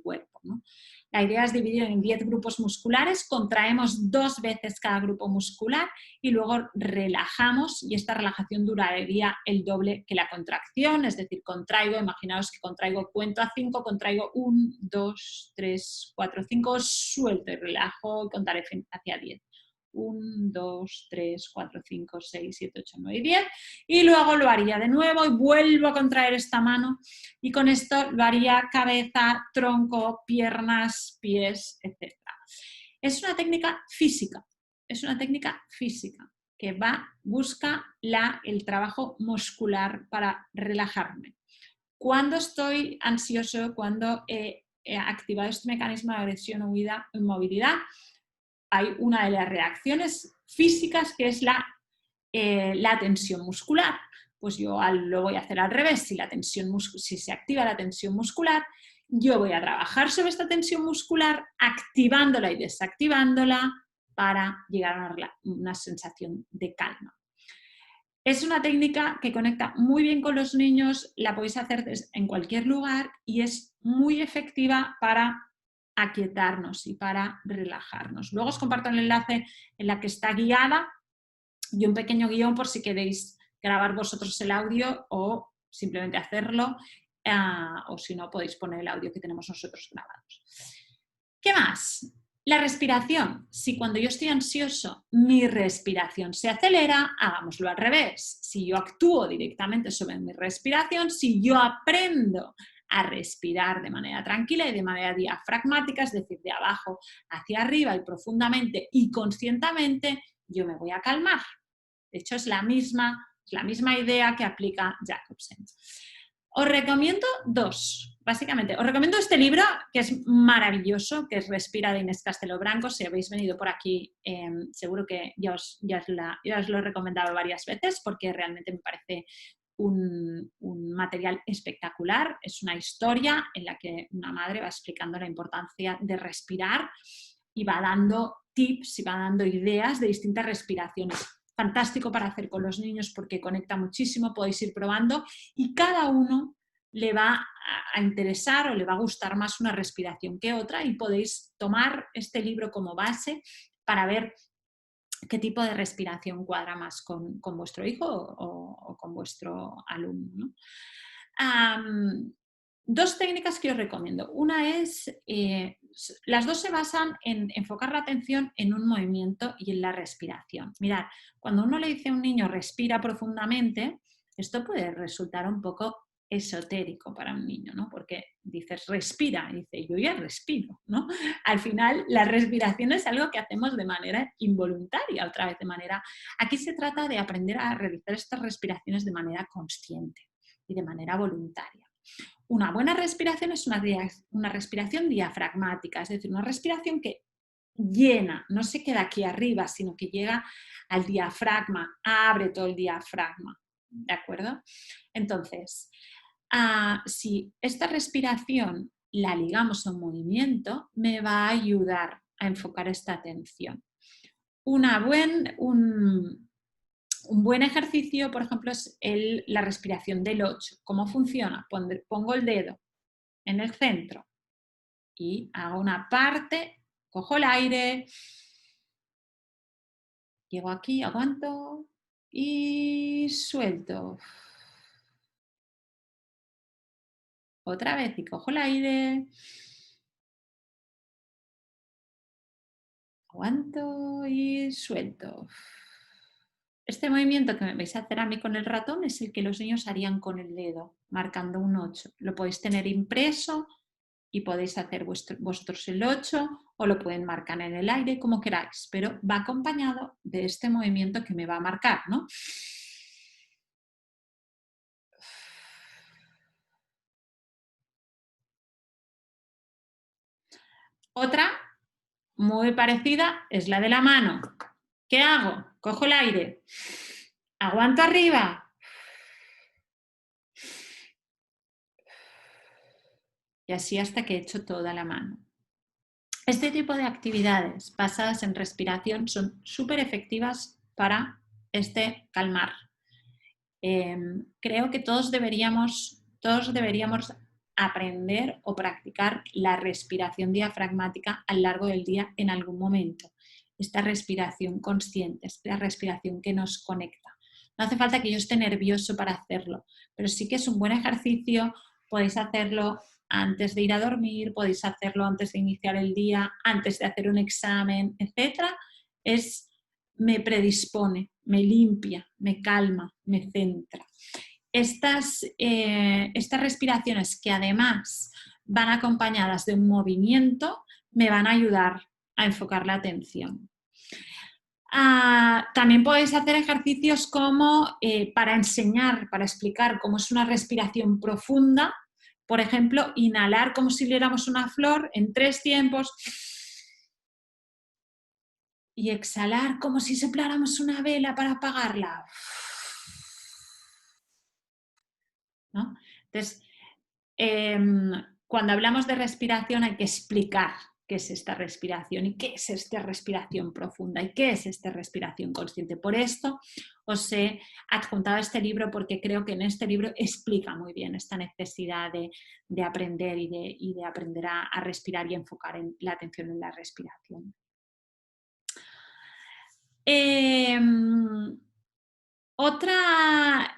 cuerpo, ¿no? La idea es dividir en 10 grupos musculares, contraemos 2 veces cada grupo muscular y luego relajamos y esta relajación duraría el doble que la contracción, es decir, contraigo, imaginaos que contraigo, cuento a 5, contraigo 1, 2, 3, 4, 5, suelto y relajo y contaré hacia 10. 1, 2, 3, 4, 5, 6, 7, 8, 9 y 10 y luego lo haría de nuevo y vuelvo a contraer esta mano y con esto lo haría cabeza, tronco, piernas, pies, etc. Es una técnica física, que busca el trabajo muscular para relajarme. Cuando estoy ansioso, cuando he activado este mecanismo de agresión, huida, inmovilidad, hay una de las reacciones físicas que es la tensión muscular. Pues yo lo voy a hacer al revés. Si se activa la tensión muscular, yo voy a trabajar sobre esta tensión muscular, activándola y desactivándola para llegar a una sensación de calma. Es una técnica que conecta muy bien con los niños, la podéis hacer en cualquier lugar y es muy efectiva para aquietarnos y para relajarnos. Luego os comparto el enlace en la que está guiada y un pequeño guión por si queréis grabar vosotros el audio o simplemente hacerlo, o si no podéis poner el audio que tenemos nosotros grabados. ¿Qué más? La respiración. Si cuando yo estoy ansioso mi respiración se acelera, hagámoslo al revés. Si yo actúo directamente sobre mi respiración, si yo aprendo a respirar de manera tranquila y de manera diafragmática, es decir, de abajo hacia arriba y profundamente y conscientemente, yo me voy a calmar. De hecho, es la misma idea que aplica Jacobson. Os recomiendo básicamente. Os recomiendo este libro, que es maravilloso, que es Respira, de Inés Castelo Branco. Si habéis venido por aquí, seguro que ya os lo he recomendado varias veces, porque realmente me parece un material espectacular. Es una historia en la que una madre va explicando la importancia de respirar y va dando tips y va dando ideas de distintas respiraciones. Fantástico para hacer con los niños porque conecta muchísimo, podéis ir probando y cada uno le va a interesar o le va a gustar más una respiración que otra y podéis tomar este libro como base para ver qué tipo de respiración cuadra más con vuestro hijo o con vuestro alumno, ¿no? 2 técnicas que os recomiendo. Una es, las 2 se basan en enfocar la atención en un movimiento y en la respiración. Mirad, cuando uno le dice a un niño respira profundamente, esto puede resultar un poco esotérico para un niño, ¿no? Porque dices respira, y dice yo ya respiro, ¿no? Al final la respiración es algo que hacemos de manera involuntaria, otra vez de manera... Aquí se trata de aprender a realizar estas respiraciones de manera consciente y de manera voluntaria. Una buena respiración es una respiración diafragmática, es decir, una respiración que llena, no se queda aquí arriba, sino que llega al diafragma, abre todo el diafragma, ¿de acuerdo? Entonces, si esta respiración la ligamos a un movimiento, me va a ayudar a enfocar esta atención. Un buen ejercicio, por ejemplo, es la respiración del 8. ¿Cómo funciona? Pongo el dedo en el centro y hago una parte, cojo el aire, llego aquí, aguanto y suelto. Otra vez y cojo el aire, aguanto y suelto. Este movimiento que me vais a hacer a mí con el ratón es el que los niños harían con el dedo, marcando un 8. Lo podéis tener impreso y podéis hacer vosotros el 8 o lo pueden marcar en el aire, como queráis, pero va acompañado de este movimiento que me va a marcar, ¿no? Otra muy parecida es la de la mano. ¿Qué hago? Cojo el aire, aguanto arriba y así hasta que he hecho toda la mano. Este tipo de actividades basadas en respiración son súper efectivas para calmar. Creo que todos deberíamos aprender o practicar la respiración diafragmática a lo largo del día en algún momento. Esta respiración consciente, esta respiración que nos conecta. No hace falta que yo esté nervioso para hacerlo, pero sí que es un buen ejercicio. Podéis hacerlo antes de ir a dormir, podéis hacerlo antes de iniciar el día, antes de hacer un examen, etc. Me predispone, me limpia, me calma, me centra. Estas respiraciones que además van acompañadas de un movimiento me van a ayudar a enfocar la atención. También podéis hacer ejercicios como para enseñar, para explicar cómo es una respiración profunda. Por ejemplo, inhalar como si viéramos una flor en 3 tiempos y exhalar como si sopláramos una vela para apagarla. ¿No? Entonces, cuando hablamos de respiración hay que explicar qué es esta respiración y qué es esta respiración profunda y qué es esta respiración consciente. Por esto os he adjuntado este libro porque creo que en este libro explica muy bien esta necesidad de aprender y de aprender a respirar y enfocar la atención en la respiración.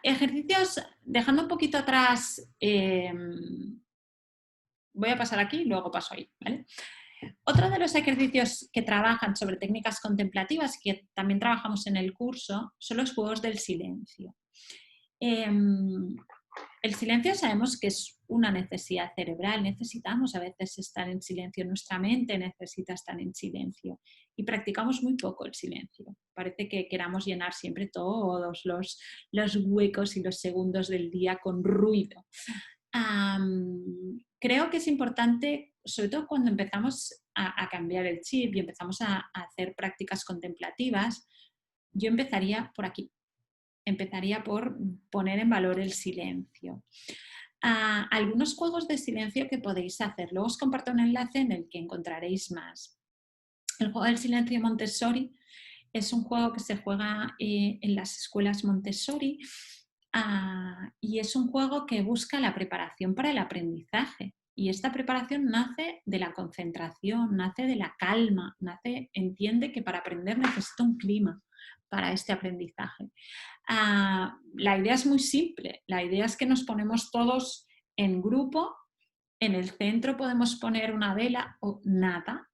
Ejercicios, dejando un poquito atrás, voy a pasar aquí y luego paso ahí, ¿vale? Otro de los ejercicios que trabajan sobre técnicas contemplativas, que también trabajamos en el curso, son los juegos del silencio. El silencio sabemos que es una necesidad cerebral, necesitamos a veces estar en silencio, nuestra mente necesita estar en silencio y practicamos muy poco el silencio. Parece que queramos llenar siempre todos los huecos y los segundos del día con ruido. Creo que es importante, sobre todo cuando empezamos a cambiar el chip y empezamos a hacer prácticas contemplativas, yo empezaría por aquí. Empezaría por poner en valor el silencio. Algunos juegos de silencio que podéis hacer. Luego os comparto un enlace en el que encontraréis más. El juego del silencio Montessori es un juego que se juega en las escuelas Montessori y es un juego que busca la preparación para el aprendizaje. Y esta preparación nace de la concentración, nace de la calma, entiende que para aprender necesita un clima para este aprendizaje. La idea es muy simple, la idea es que nos ponemos todos en grupo, en el centro podemos poner una vela o nada.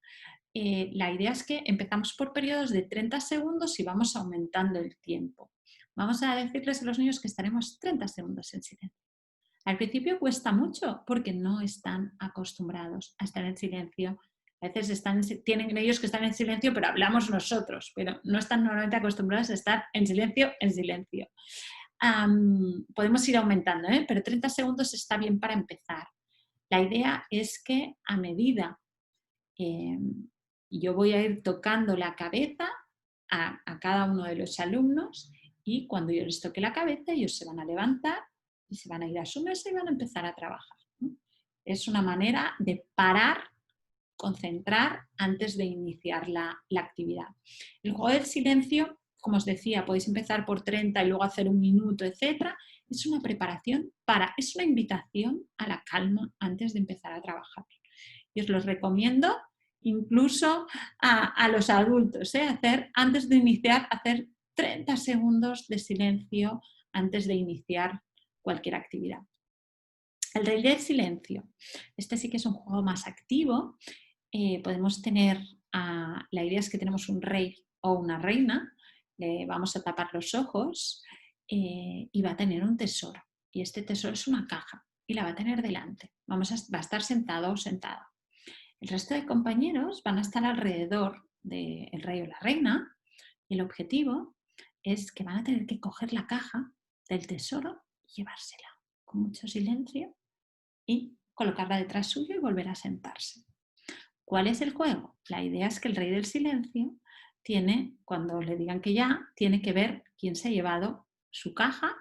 La idea es que empezamos por periodos de 30 segundos y vamos aumentando el tiempo. Vamos a decirles a los niños que estaremos 30 segundos en silencio. Al principio cuesta mucho porque no están acostumbrados a estar en silencio. A veces tienen ellos que estar en silencio, pero hablamos nosotros, pero no están normalmente acostumbrados a estar en silencio, en silencio. Podemos ir aumentando, pero 30 segundos está bien para empezar. La idea es que a medida yo voy a ir tocando la cabeza a cada uno de los alumnos y cuando yo les toque la cabeza ellos se van a levantar y se van a ir a su mesa y van a empezar a trabajar, ¿no? Es una manera de parar, concentrar antes de iniciar la actividad. El juego del silencio, como os decía, podéis empezar por 30 y luego hacer 1 minuto, etc. Es una preparación es una invitación a la calma antes de empezar a trabajar. Y os los recomiendo incluso a los adultos, antes de iniciar, hacer 30 segundos de silencio antes de iniciar cualquier actividad. El rey del silencio. Este sí que es un juego más activo. Podemos tener, la idea es que tenemos un rey o una reina, le vamos a tapar los ojos y va a tener un tesoro. Y este tesoro es una caja. y la va a tener delante. Va a estar sentado o sentada. El resto de compañeros van a estar alrededor del rey o la reina y el objetivo es que van a tener que coger la caja del tesoro y llevársela con mucho silencio y colocarla detrás suyo y volver a sentarse. ¿Cuál es el juego? La idea es que el rey del silencio tiene, cuando le digan que ya, tiene que ver quién se ha llevado su caja,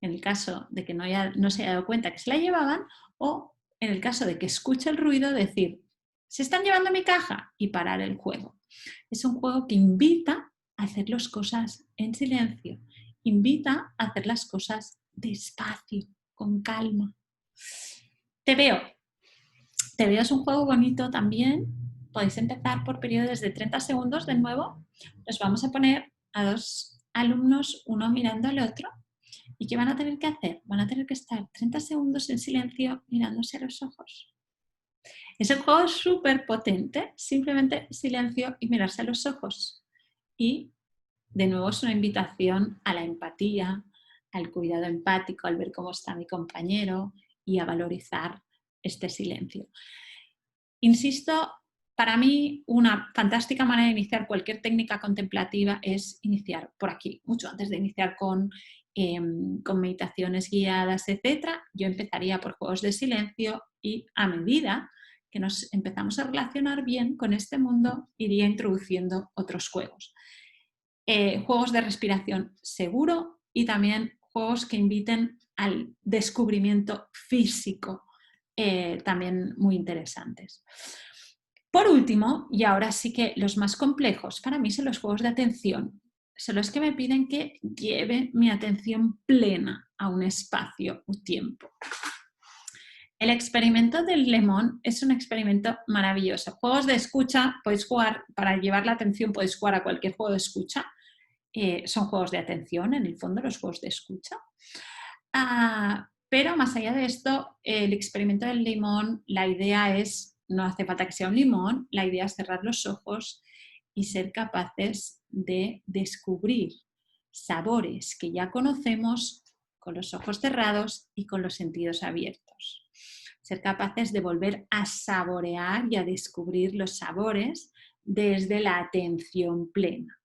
en el caso de que no se haya dado cuenta que se la llevaban, o en el caso de que escuche el ruido, decir, se están llevando mi caja y parar el juego. Es un juego que invita a hacer las cosas en silencio, invita a hacer las cosas despacio, con calma. Te veo. Te veo es un juego bonito también. Podéis empezar por periodos de 30 segundos de nuevo. Los vamos a poner a dos alumnos, uno mirando al otro. ¿Y qué van a tener que hacer? Van a tener que estar 30 segundos en silencio mirándose a los ojos. Es un juego súper potente, simplemente silencio y mirarse a los ojos. Y de nuevo es una invitación a la empatía, al cuidado empático, al ver cómo está mi compañero y a valorizar este silencio. Insisto, para mí una fantástica manera de iniciar cualquier técnica contemplativa es iniciar por aquí, mucho antes de iniciar con meditaciones guiadas, etc. Yo empezaría por juegos de silencio y a medida que nos empezamos a relacionar bien con este mundo, iría introduciendo otros juegos. Juegos de respiración seguro y también juegos que inviten al descubrimiento físico, también muy interesantes. Por último, y ahora sí que los más complejos para mí son los juegos de atención. Son los que me piden que lleve mi atención plena a un espacio o tiempo. El experimento del lemon es un experimento maravilloso. Juegos de escucha, podéis jugar, para llevar la atención podéis jugar a cualquier juego de escucha. Son juegos de atención, en el fondo, los juegos de escucha. Pero más allá de esto, el experimento del limón, la idea es, no hace falta que sea un limón, la idea es cerrar los ojos y ser capaces de descubrir sabores que ya conocemos con los ojos cerrados y con los sentidos abiertos. Ser capaces de volver a saborear y a descubrir los sabores desde la atención plena.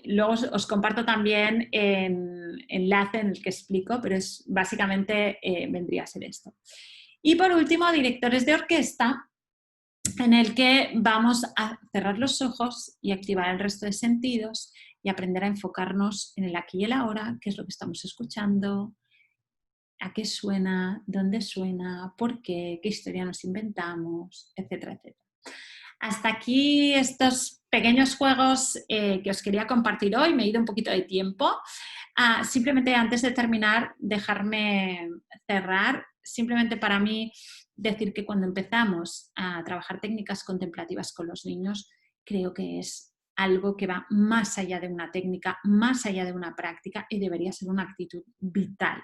Luego os comparto también el enlace en el que explico, pero es básicamente vendría a ser esto. Y por último, directores de orquesta, en el que vamos a cerrar los ojos y activar el resto de sentidos y aprender a enfocarnos en el aquí y el ahora, qué es lo que estamos escuchando, a qué suena, dónde suena, por qué historia nos inventamos, etcétera, etcétera. Hasta aquí estos pequeños juegos que os quería compartir hoy. Me he ido un poquito de tiempo. Simplemente antes de terminar, dejarme cerrar. Simplemente para mí decir que cuando empezamos a trabajar técnicas contemplativas con los niños, creo que es algo que va más allá de una técnica, más allá de una práctica y debería ser una actitud vital.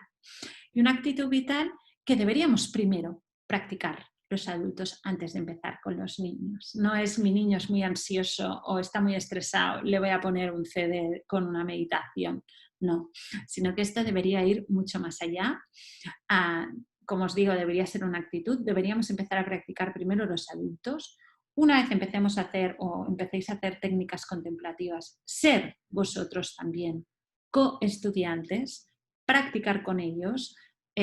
Y una actitud vital que deberíamos primero practicar los adultos antes de empezar con los niños. No es mi niño es muy ansioso o está muy estresado, le voy a poner un CD con una meditación. No, sino que esto debería ir mucho más allá. Como os digo, debería ser una actitud. Deberíamos empezar a practicar primero los adultos. Una vez empecemos a hacer o empecéis a hacer técnicas contemplativas, ser vosotros también coestudiantes, practicar con ellos.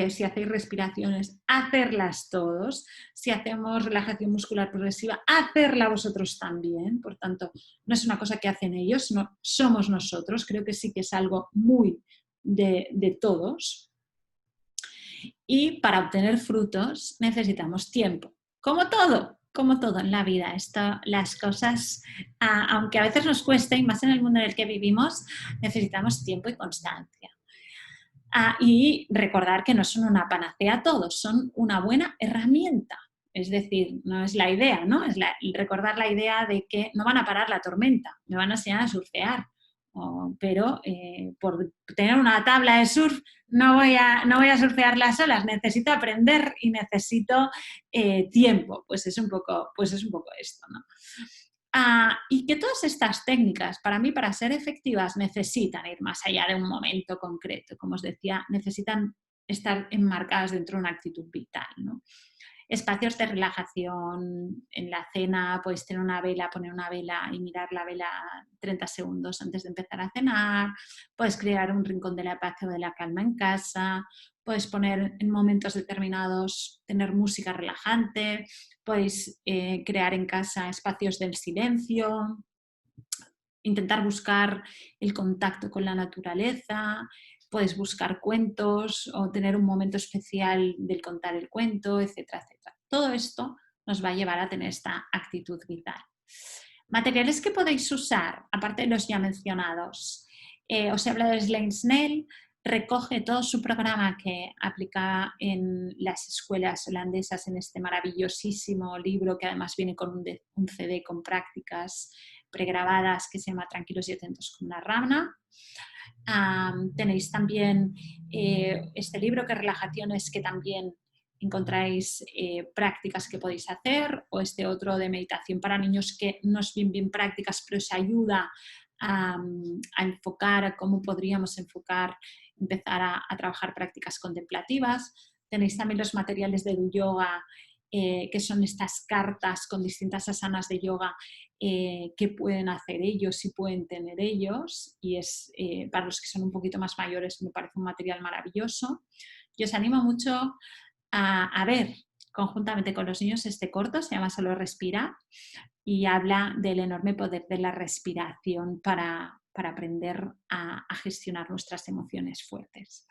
Si hacéis respiraciones, hacerlas todos. Si hacemos relajación muscular progresiva, hacerla vosotros también. Por tanto, no es una cosa que hacen ellos, no, somos nosotros. Creo que sí que es algo muy de todos. Y para obtener frutos necesitamos tiempo. Como todo en la vida. Las cosas, aunque a veces nos cueste, y más en el mundo en el que vivimos, necesitamos tiempo y constancia. Y recordar que no son una panacea todos, son una buena herramienta. Es decir, no es la idea, ¿no? Es recordar la idea de que no van a parar la tormenta, me van a enseñar a surfear. Pero por tener una tabla de surf no voy a surfear las olas, necesito aprender y necesito tiempo. Pues es un poco esto, ¿no? Y que todas estas técnicas, para mí, para ser efectivas, necesitan ir más allá de un momento concreto. Como os decía, necesitan estar enmarcadas dentro de una actitud vital, ¿no? Espacios de relajación, en la cena podéis tener una vela, poner una vela y mirar la vela 30 segundos antes de empezar a cenar, puedes crear un rincón de la paz o de la calma en casa, puedes poner en momentos determinados, tener música relajante, podéis crear en casa espacios del silencio, intentar buscar el contacto con la naturaleza, puedes buscar cuentos o tener un momento especial del contar el cuento, etcétera, etcétera. Todo esto nos va a llevar a tener esta actitud vital. Materiales que podéis usar, aparte de los ya mencionados. Os he hablado de Slane Snell, recoge todo su programa que aplica en las escuelas holandesas en este maravillosísimo libro que además viene con un CD con prácticas pregrabadas que se llama Tranquilos y atentos como una rana. Tenéis también este libro que es Relajaciones, que también encontráis prácticas que podéis hacer, o este otro de meditación para niños que no es bien prácticas, pero os ayuda a enfocar, a cómo podríamos empezar a trabajar prácticas contemplativas. Tenéis también los materiales de Do Yoga, que son estas cartas con distintas asanas de yoga que pueden hacer ellos y pueden tener ellos, y es para los que son un poquito más mayores me parece un material maravilloso. Yo os animo mucho a ver conjuntamente con los niños este corto, se llama Solo Respira y habla del enorme poder de la respiración para aprender a gestionar nuestras emociones fuertes.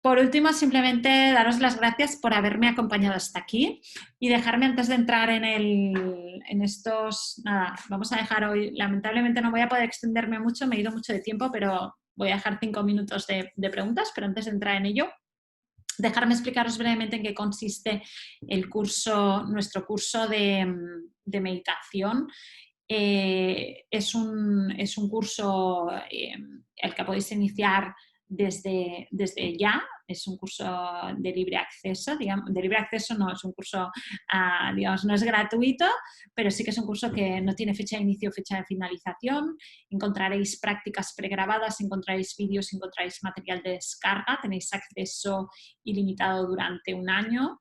Por último, simplemente daros las gracias por haberme acompañado hasta aquí y dejarme antes de entrar en estos... Nada, vamos a dejar hoy, lamentablemente no voy a poder extenderme mucho, me he ido mucho de tiempo, pero voy a dejar 5 minutos de preguntas, pero antes de entrar en ello, dejarme explicaros brevemente en qué consiste nuestro curso de meditación. Es un curso el que podéis iniciar desde ya, es un curso de libre acceso, digamos, de libre acceso no, es un curso, digamos, no es gratuito, pero sí que es un curso que no tiene fecha de inicio o fecha de finalización. Encontraréis prácticas pregrabadas, encontraréis vídeos, encontraréis material de descarga, tenéis acceso ilimitado durante un año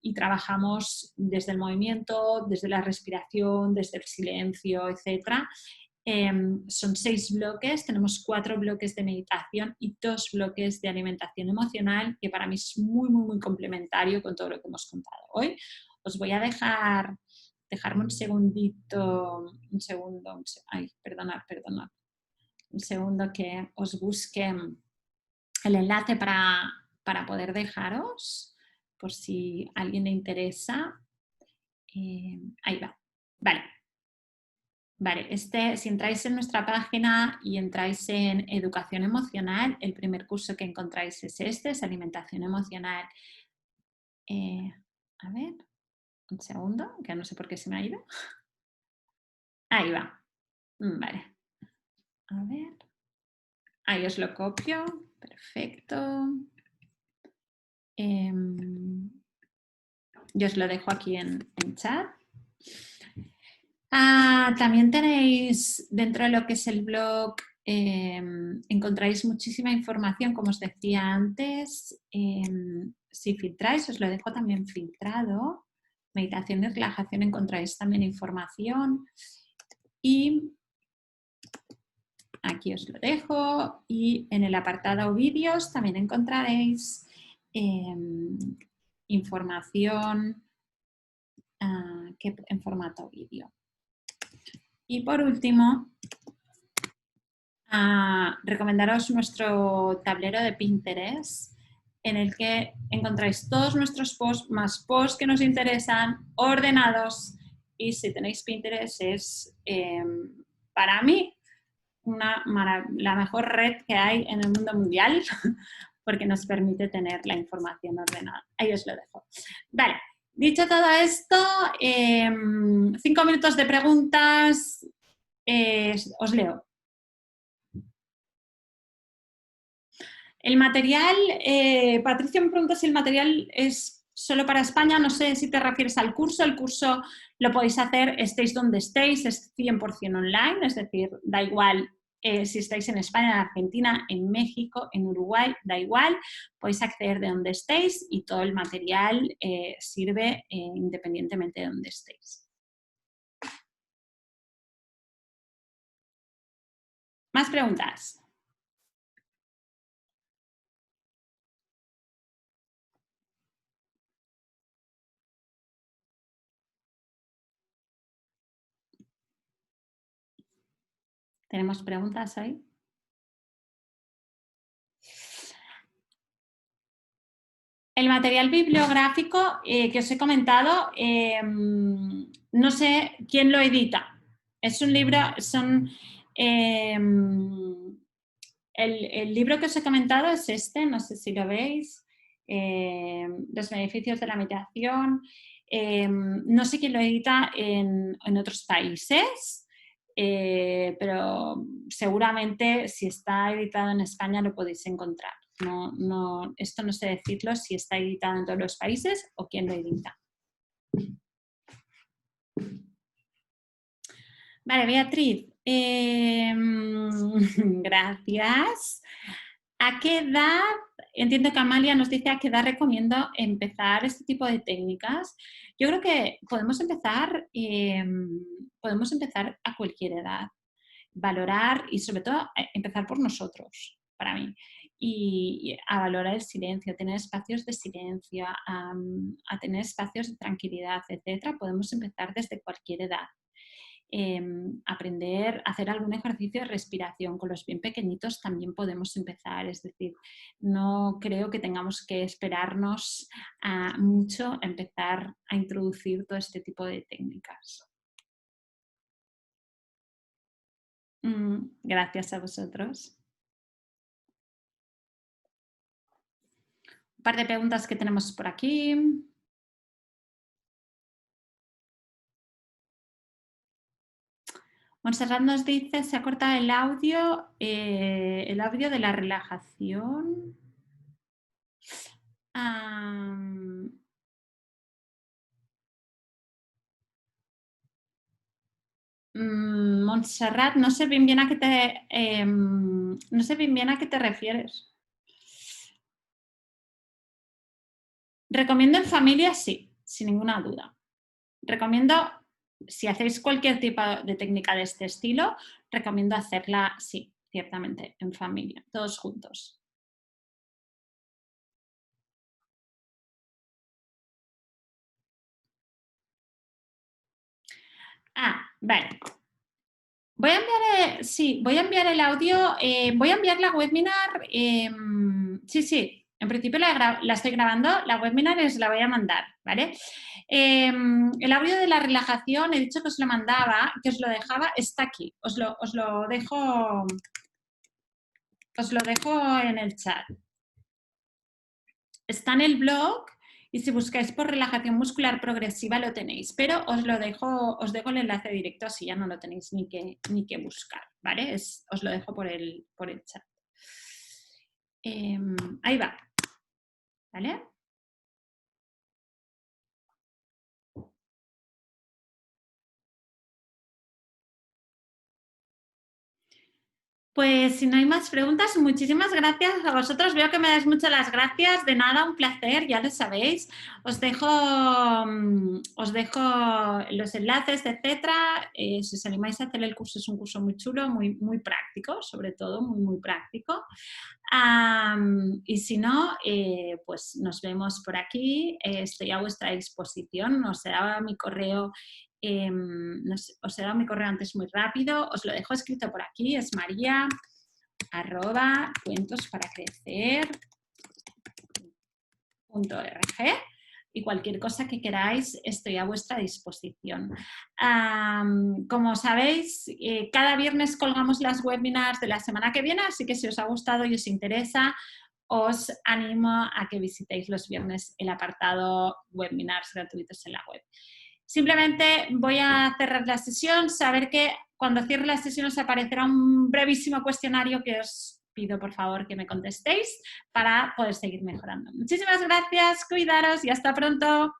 y trabajamos desde el movimiento, desde la respiración, desde el silencio, etcétera. Son 6 bloques, tenemos 4 bloques de meditación y 2 bloques de alimentación emocional, que para mí es muy complementario con todo lo que hemos contado hoy. Os voy a dejarme un segundito, perdonad, un segundo que os busque el enlace para poder dejaros, por si a alguien le interesa. Ahí va, Vale, si entráis en nuestra página y entráis en educación emocional, el primer curso que encontráis es es alimentación emocional. A ver, un segundo, que no sé por qué se me ha ido. Ahí va, vale. A ver, ahí os lo copio, perfecto. Yo os lo dejo aquí en chat. También tenéis dentro de lo que es el blog, encontráis muchísima información, como os decía antes. Si filtráis, os lo dejo también filtrado. Meditación y relajación, encontráis también información. Y aquí os lo dejo. Y en el apartado vídeos también encontraréis información en formato vídeo. Y por último, recomendaros nuestro tablero de Pinterest, en el que encontráis todos nuestros posts, más posts que nos interesan, ordenados. Y si tenéis Pinterest es, para mí, la mejor red que hay en el mundo mundial, porque nos permite tener la información ordenada. Ahí os lo dejo. Vale. Dicho todo esto, 5 minutos de preguntas, os leo. El material, Patricia me pregunta si el material es solo para España, no sé si te refieres al curso. El curso lo podéis hacer, estéis donde estéis, es 100% online, es decir, da igual si estáis en España, en Argentina, en México, en Uruguay, da igual, podéis acceder de donde estéis y todo el material sirve independientemente de donde estéis. ¿Más preguntas? ¿Tenemos preguntas ahí? El material bibliográfico que os he comentado, no sé quién lo edita. Es un libro, el libro que os he comentado es este, no sé si lo veis, Los beneficios de la meditación. No sé quién lo edita en otros países, pero seguramente si está editado en España lo podéis encontrar. Esto no sé decirlo si está editado en todos los países o quién lo edita. Vale, Beatriz, gracias. ¿A qué edad, entiendo que Amalia nos dice a qué edad recomiendo empezar este tipo de técnicas? Yo creo que podemos empezar a cualquier edad, valorar y sobre todo empezar por nosotros, para mí, y a valorar el silencio, a tener espacios de silencio, a tener espacios de tranquilidad, etcétera. Podemos empezar desde cualquier edad. Aprender a hacer algún ejercicio de respiración. Con los bien pequeñitos también podemos empezar, es decir, no creo que tengamos que esperarnos mucho a empezar a introducir todo este tipo de técnicas. Gracias a vosotros. Un par de preguntas que tenemos por aquí. Montserrat nos dice, se ha cortado el audio de la relajación. Montserrat, no sé bien a qué te refieres. Recomiendo en familia, sí, sin ninguna duda. Recomiendo, si hacéis cualquier tipo de técnica de este estilo, recomiendo hacerla, sí, ciertamente, en familia, todos juntos. Vale. Voy a enviar el audio, voy a enviar la webinar, sí, en principio la estoy grabando, la webinar la voy a mandar, ¿vale? El audio de la relajación, he dicho que os lo mandaba, que os lo dejaba, está aquí, os lo dejo en el chat. Está en el blog y si buscáis por relajación muscular progresiva lo tenéis, pero os dejo el enlace directo, así ya no lo tenéis ni que buscar, ¿vale? Os lo dejo por el chat. Ahí va, ¿vale? Pues si no hay más preguntas, muchísimas gracias a vosotros. Veo que me dais muchas las gracias. De nada, un placer, ya lo sabéis. Os dejo los enlaces, etcétera. Si os animáis a hacer el curso, es un curso muy chulo, muy, muy práctico, sobre todo, muy, muy práctico. Y si no, pues nos vemos por aquí. Estoy a vuestra disposición. Os he dado mi correo. Os he dado mi correo antes muy rápido, os lo dejo escrito por aquí, es maria@cuentosparacrecer.org y cualquier cosa que queráis estoy a vuestra disposición. Como sabéis, cada viernes colgamos las webinars de la semana que viene, así que si os ha gustado y os interesa, os animo a que visitéis los viernes el apartado webinars gratuitos en la web. Simplemente voy a cerrar la sesión, saber que cuando cierre la sesión os aparecerá un brevísimo cuestionario que os pido por favor que me contestéis para poder seguir mejorando. Muchísimas gracias, cuidaros y hasta pronto.